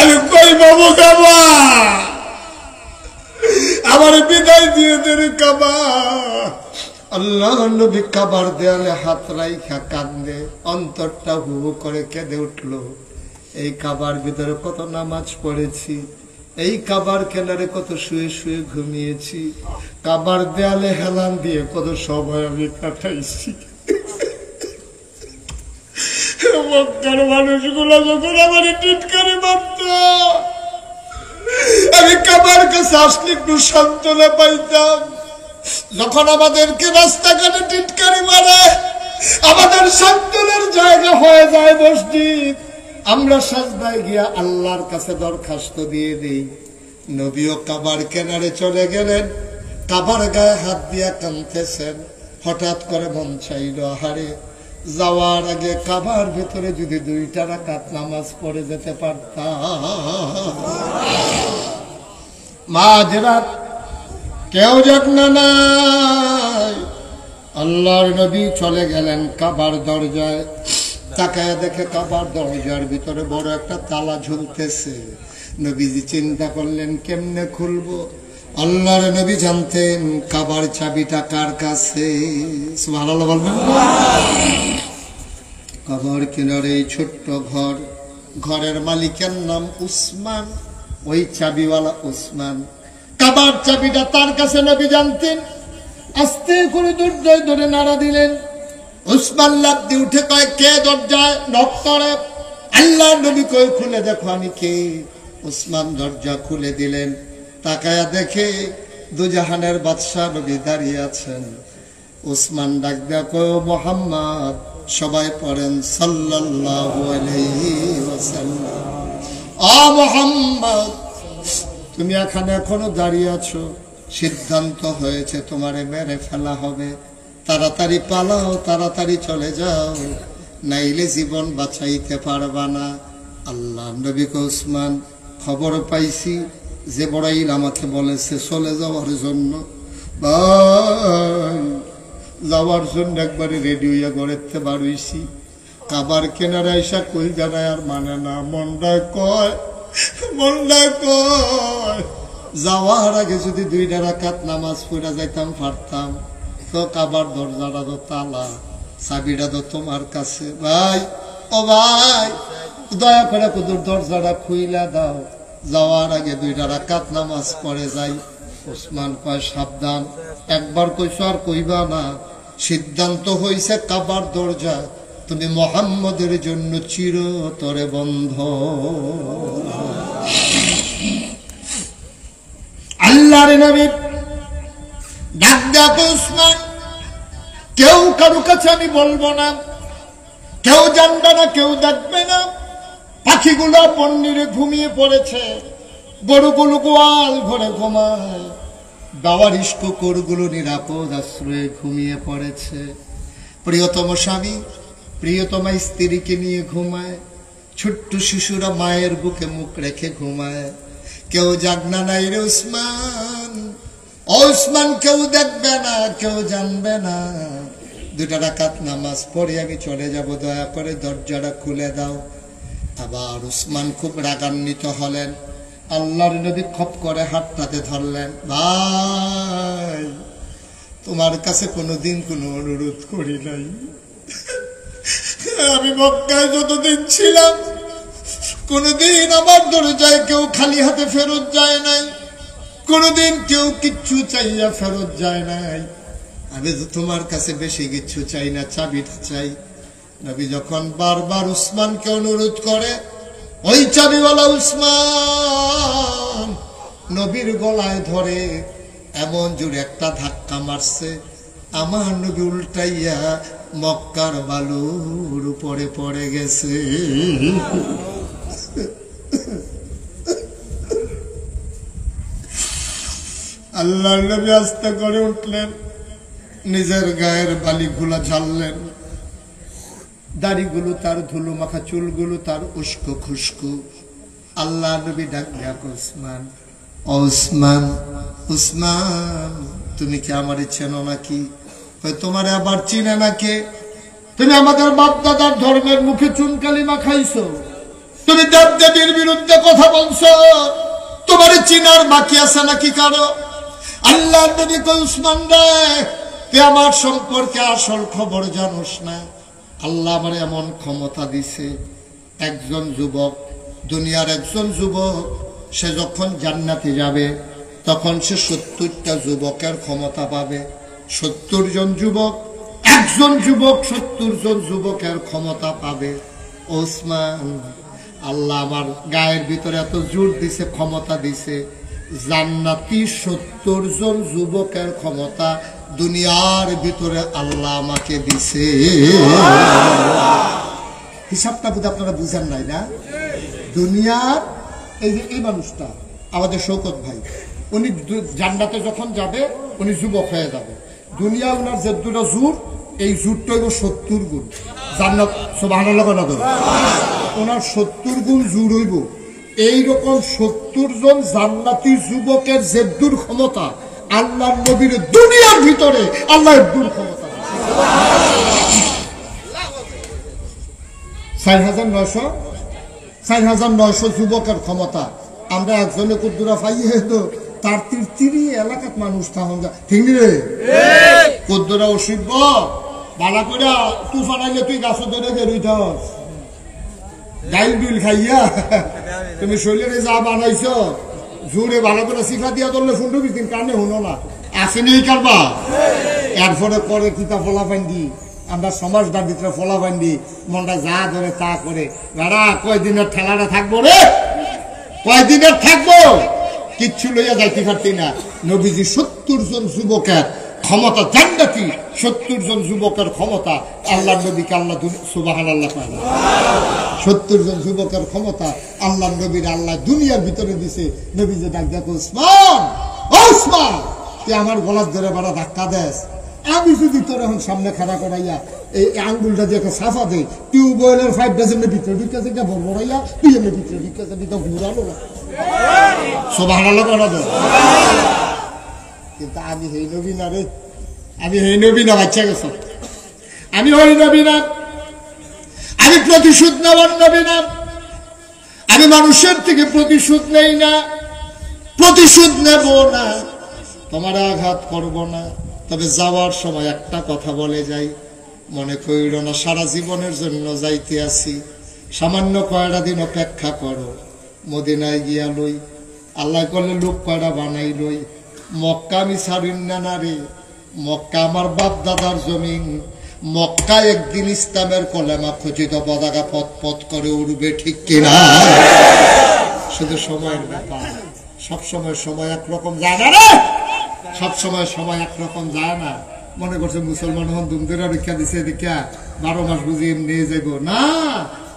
আমি কই পাবো কাবা? আমার বিদায় দিয়ে দে কাবা। আল্লাহ নবী কাবার দেয়ালে হাত রাইখা কান্দে, অন্তরটা হু হু করে কেঁদে উঠলো। এই কাবার ভিতরে কত নামাজ পড়েছি, এই কাবার কিনারে কত শুয়ে শুয়ে ঘুমিয়েছি, কাবার দেয়ালে হেলান দিয়ে কত সময় আমি কাটাইছি। মক্কার মানুষগুলো যখন আমার টিটকারি মারত, আমি কাবার কাছে আসলে একটু সান্ত্বনা পাইতাম। যখন আমাদেরকে রাস্তাঘাটে টিটকারি মারে, আমাদের সান্ত্বনার জায়গা হয়ে যায় মসজিদ। আমরা সাজদায় গিয়া আল্লাহর কাছে দরখাস্ত দিয়ে দিই। নবীও কাবার কিনারে চলে গেলেন, কাবার গায়ে হাত দিয়া কাঁদতেছেন। হঠাৎ করে মন চাইল, হারে যাওয়ার আগে কাবার ভেতরে যদি 2 রাকাত নামাজ পড়ে যেতে পারতাম। মাঝরাত কেউ যত্ন নাই, আল্লাহর নবী চলে গেলেন কাবার দরজায়। তাকায় দেখে কাবার দরজার ভিতরে বড় একটা তালা ঝুলতেছে। নবীজি চিন্তা করলেন কেমনে খুলবো। আল্লাহর নবী জানতেন কাবার চাবিটা কার কাছে। সুবহানাল্লাহ বলবেন। কাবার কিনারে ছোট্ট ঘর, ঘরের মালিকের নাম উসমান, ওই চাবিওয়ালা উসমান। কাবার চাবিটা তার কাছে নবী জানতেন। আস্তে করে দরজায় ধরে নাড়া দিলেন। উসমান লাফ দিয়ে উঠে কয়, কে দরজায় নক করে? আল্লাহর নবী কই, খুলে দেখো আমি কে। উসমান দরজা খুলে দিলেন। তাকায়া দেখে দুজাহানের বাদশাহ নবী দাঁড়িয়ে আছেন। উসমান ডাক দেয়া কয়, মুহাম্মদ। সবাই পড়েন সাল্লাল্লাহু আলাইহি ওয়াসাল্লাম। আ মুহাম্মদ, তুমি এখনো দাঁড়িয়ে আছো, সিদ্ধান্ত হয়েছে তোমারে মেরে ফেলা হবে। তাড়াতাড়ি পালাও, তাড়াতাড়ি চলে যাও, নাইলে জীবন বাঁচাইতে পারবা না। আল্লাহ নবী কে, উসমান, খবর পাইছি জিবরাইল আমাকে বলেছে চলে যাওয়ার জন্য। ভাই, যাওয়ার জন্য একবারে রেডি হইয়া ঘরেতে বার হইছি। কাবার কেনারে আইসা কই জানায় আর মানে না, মনটা কয়, মনটা কয় যাওয়ার আগে যদি 2 রাকাত নামাজ পড়া যাইতাম পারতাম। তো কাবার দরজাটা তো তালা, চাবিটা তো তোমার কাছে। ভাই, ও ভাই, দয়া করে কুদুর দরজাটা খুইলা দাও, যাওয়ার আগে 2 রাকাত নামাজ পড়ে যাই। উসমান কয়, সাবধান, একবার কইছো আর কইবা না। সিদ্ধান্ত হইছে কাবার দরজা তুমি মুহাম্মদের জন্য চিরতরে বন্ধ। আল্লাহর নবী ডাক ডাক, উসমান, কেউ কারো কাছে আমি বলবো না, কেউ জানবে না, কেউ দেখবে না। পাখিগুলো পন্নিরে ঘুমিয়ে পড়েছে, গরুগুলো গোয়াল ঘরে ঘুমায়, বাবার কুকুরগুলো নিরাপদ আশ্রয়ে ঘুমিয়ে পড়েছে। প্রিয়তম স্বামী প্রিয়তমা স্ত্রীকে নিয়ে ঘুমায়, ছোট্ট শিশুরা মায়ের বুকে মুখ রেখে ঘুমায়। কেউ জাগনা নাই রে উসমান, উসমান, কেউ দেখবে না, কেউ জানবে না। 2 রাকাত নামাজ পড়ে আমি চলে যাব, দয়া করে দরজাটা খুলে দাও। আবার উসমান খুব রাগান্বিত হলেন। আল্লাহর নবী খপ করে হাতটাতে ধরলেন। ভাই, তোমার কাছে কোনোদিন কোনো অনুরোধ করি নাই। আমি মক্কায় যতদিন ছিলাম কোনোদিন আমার দরজায় কেউ খালি হাতে ফেরত যায় নাই, কোনোদিন কেউ কিচ্ছু চাইয়া ফেরত যায় নাই। আমি তো তোমার কাছে বেশি কিছু চাই না, চাবিটা চাই। নবী যখন বারবার উসমানকে অনুরোধ করে, ওই চাবিওয়ালা উসমান নবীর গলায় ধরে এমন জোরে একটা ধাক্কা মারছে, আমার নবী উল্টাইয়া মক্কার বালুর উপরে পড়ে গেছে। আল্লাহর নবী আস্তে করে উঠলেন, নিজের গায়ের বালিগুলা ঝাড়লেন, দাড়িগুলো তার ধুলো মাখা, চুলগুলো তার উস্কো খুস্কো। আল্লাহ নবী ডাক দেয়া, উসমান, ওসমান, উসমান, তুমি কি আমারে চেনো নাকি? তোমারে আবার চিনে নাকি? তুমি আমাদের বাপ দাদার ধর্মের মুখে চুনকালি মাখাইছো, তুমি দেব দেবীর বিরুদ্ধে কথা বলছো, তোমার চিনার বাকি আছে নাকি কারো? আল্লাহ নবী কই, উসমান রে, তুই আমার সম্পর্কে আসল খবর জানোস না। আল্লাহ আমার এমন ক্ষমতা দিছে, একজন যুবক, দুনিয়ার একজন যুবক, সে যখন জান্নাতে যাবে তখন সে 70টা যুবকের ক্ষমতা পাবে। 70 জন যুবক, একজন যুবক 70 জন যুবকের ক্ষমতা পাবে। ওসমান, আল্লাহ আমার গায়ের ভিতরে এত জোর দিছে, ক্ষমতা দিছে, জান্নাতি 70 জন যুবকের ক্ষমতা দুনিয়ার ভিতরে আল্লাহ আমাকে দিছে। হিসাবটা বোধ আপনারা বুঝেন নাই না? দুনিয়ার এই যে এই মানুষটা আমাদের শৌকত ভাই, উনি জান্নাতে যখন যাবে উনি যুবক হয়ে যাবে। দুনিয়া ওনার যে দুটো জোর, এই জোরটা হইব 70 গুণ। জান্নাত সুবহানাল্লাহ না ধরে ওনার 70 গুণ জোর হইব। এইরকম 70 জন জান্নাতি যুবকের জেদ্দুর ক্ষমতা আল্লাহর নবীর দুনিয়ার ভিতরে আল্লাহ এদ্দুর ক্ষমতা 4,900 যুবকের ক্ষমতা। আমরা একজনে কুদ্দুরা পাইয়ে তো তার 30 এলাকার মানুষ তখন ঠিক রে কুদ্দুরা অসিব বালা করে তুফান আইলে তুই গাছ ধরে বেরোই থাস, ডাইল বিল খাইয়া তুমি শরীরে যা বানাইছ জোরে ভালো করে শিখা দিয়া ধরলে শুনতে দিন, কানে শুনো না, আসেনি কারবা। এরপরে পরে কিতা ফলা বান্ধি, আমরা সমাজটার ভিতরে ফলা বান্ধি, মনটা যা ধরে তা করে। দাঁড়া, কয়দিনের ঠেলাটা থাকবো রে, কয়দিনের থাকবো, কিচ্ছু লইয়া যাইতে পারতি না। নবীজি 70 জন যুবকের ক্ষমতা, জান্নাতি 70 জন যুবকের ক্ষমতা আল্লাহ নবীকে আল্লাহ সুবহানাল্লাহ 70 জন যুবকের ক্ষমতা আল্লাহ নবীর আল্লাহ দুনিয়ার ভিতরে দিছে। নবী যে ডাক দেখো, উসমান, উসমান, তুই আমার গলার ধরে বড় ধাক্কা দেস, আমি যদি তোর এখন সামনে খাড়া করাইয়া এই আঙ্গুলটা দিয়ে একটা সাফা দেয়, টিউবওয়েলের 5 ডজনের ভিতরে ঢুকেছে, একটা বড় বড়াইয়া তুই এর ভিতরে ঢুকেছে, দিতে ঘুরালো না। সুবহানাল্লাহ করা দেয়। কিন্তু আমি হেই নবী না রে, আমি হেই নবী না, বাচ্চা গেছ, আমি হই নবী না, আমি প্রতিশোধ নেওয়ার নবী না, আমি মানুষের থেকে প্রতিশোধ নেই না, প্রতিশোধ নেব না, তোমার আঘাত করব না। তবে যাওয়ার সময় একটা কথা বলে যাই, মনে কইর না সারা জীবনের জন্য যাইতে আসি, সামান্য কয়টা দিন অপেক্ষা করো, মদিনায় গিয়া লই, আল্লাহ করলে লোক কয়টা বানাই লই। মক্কা আমি ছাড়িন না রে, মক্কা আমার বাপ দাদার জমিন, মক্কা একদিন ইসলামের কলেমা খচিত পতাকা পথ পথ করে উড়বে, ঠিক কিনা? শুধু সময়ের ব্যাপার, সবসময় সময় একরকম যায় না রে, সবসময় সময় একরকম যায় না। মনে করছে মুসলমান হন দুমদেরা রক্ষা দিছে, দেখা 12 মাস বুঝি এমনি যাইব না।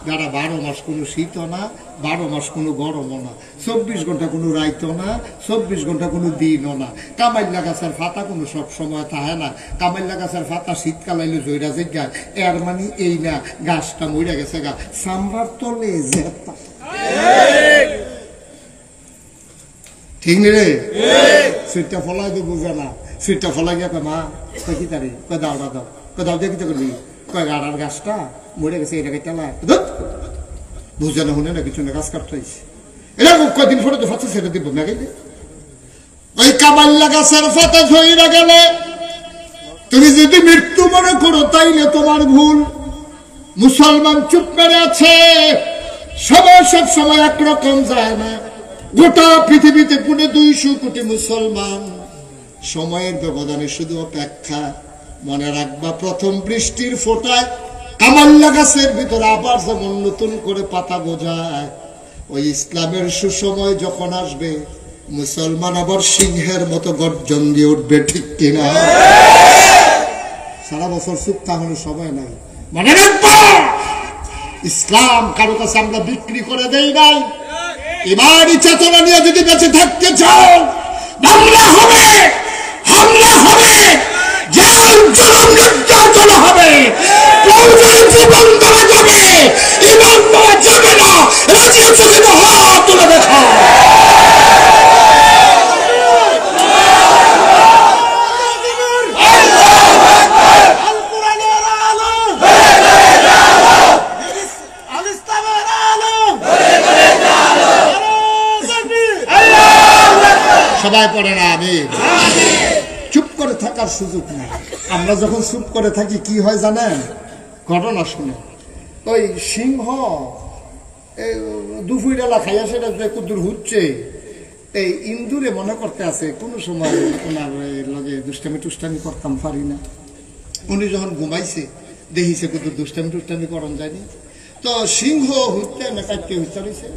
যারা 12 মাস কোনো শীতও না, 12 মাস কোনো গরমও না, 24 ঘন্টা কোনো রাইতও না, 24 ঘন্টা কোনো দিনও না। কামাইল্লা গাছের ফাতা কোনো সব সময় থাকে না, কামাইল্লা গাছের ফাতা শীতকাল আইলে জয়রা যায়, এর মানে এই না গাছটা মরে গেছে গা, সাম্বার তলে জেতা, ঠিক নি রে? সুইটটা ফলাই তো বুঝে না, সুইটটা ফলাই গিয়ে মা কি তারি কয় দাওটা দাও, কয় দাও দিয়ে কি করবি, কয় গাড়ার গাছটা মরে গেছে, এটাকে তেলা বুঝে না, শুনে না কিছু না, গাছ কাটতেছে। এটা কয়দিন পরে তো ফাঁসি ছেড়ে দিব না, ওই কামাল্লা গাছের ফাতা ঝইরা গেলে তুমি যদি মৃত্যু মনে করো তাইলে তোমার ভুল। মুসলমান চুপ করে আছে, সবাই সব সময় একরকম যায় না। গোটা পৃথিবীতে 250 কোটি মুসলমান, সময়ের ব্যবধানে শুধু অপেক্ষা। মনে রাখবা প্রথম বৃষ্টির ফোঁটায় কামাল্লা গাছের ভিতরে আবার যেমন নতুন করে পাতা গজায়, ওই ইসলামের সুসময় যখন আসবে মুসলমান আবার সিংহের মতো গর্জন দিয়ে উঠবে, ঠিক কিনা? সারা বছর চুপ তাহলে সময় নাই। মনে রাখবা ইসলাম কারো কাছে আমরা বিক্রি করে দেই নাই। ইমানি চেতনা নিয়ে যদি বেঁচে থাকতে চাও, বাংলা হবে, হামলা হবে, জেল জুলুম নির্যাতন হবে, প্রয়োজনে জীবন দেওয়া যাবে, ইমান দেওয়া যাবে না। রাজি আছো কিনা হাত তুলে দেখো। সবাই পড়ে না আমি চুপ করে থাকার সুযোগ নেই। আমরা যখন চুপ করে থাকি কি হয় জানেন? ঘটনা শুনে ওই সিংহ দুপুরেলা খাইয়া সেটা কুদুর হচ্ছে, এই ইন্দুরে মনে করতে আছে কোনো সময় ওনার লগে দুষ্টামি টুষ্টামি করতাম পারি না। উনি যখন ঘুমাইছে দেখিছে কুদুর দুষ্টামি টুষ্টামি করন যায়নি, তো সিংহ হইতে না কাটতে হইতে রয়েছে।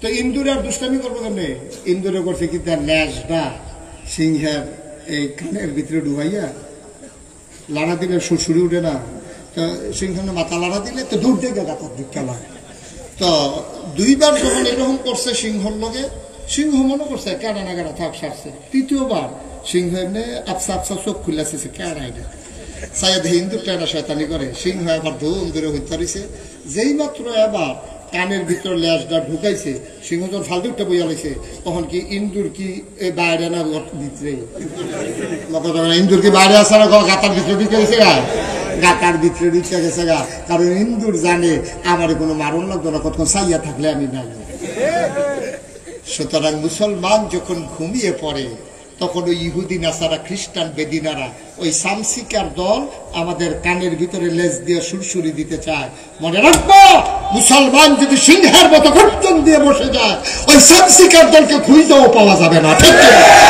তো ইন্দুরে আর দুষ্টামি করবো কেমনে? ইন্দুরে করছে কি তার ন্যাসটা সিংহের এই কানের ভিতরে ডুবাইয়া লাড়া দিলে সুরসুরি উঠে না, তো সিংহের মাথা লাড়া দিলে তো দূর থেকে গাতার দিক খেলা। তো দুইবার যখন এরকম করছে সিংহর লগে, সিংহ মনে করছে কেডা না কেডা থাক সারছে। তৃতীয়বার সিংহ এমনি আপসা আপসা চোখ খুলেছে কেডা এটা সাইদ হিন্দু টেরা শয়তানি করে। সিংহ এবার ধুম ধরে হইতে রয়েছে। যেই মাত্র এবার কানের ভিতর লেজটা ঢুকাইছে, সিংহ যখন ফালতুটা বইয়া লাইছে, তখন কি ইন্দুর কি বাইরে না ভিতরে? ইন্দুর কি বাইরে আসে না, গাতার ভিতরে ঢুকে গেছে গা, গাতার ভিতরে ঢুকে গেছে গা। কারণ ইন্দুর জানে আমার কোনো মারণ লাগতো না, কতক্ষণ সাইয়া থাকলে আমি নাই। সুতরাং মুসলমান যখন ঘুমিয়ে পড়ে তখন ওই ইহুদি নাসারা খ্রিস্টান বেদিনারা ওই সামসিকার দল আমাদের কানের ভিতরে লেজ দিয়ে সুরসুরি দিতে চায়। মনে রাখবো মুসলমান যদি সিংহের মতো গর্জন দিয়ে বসে যায়, ওই সামসিকার দলকে খুঁজেও পাওয়া যাবে না, ঠিক আছে?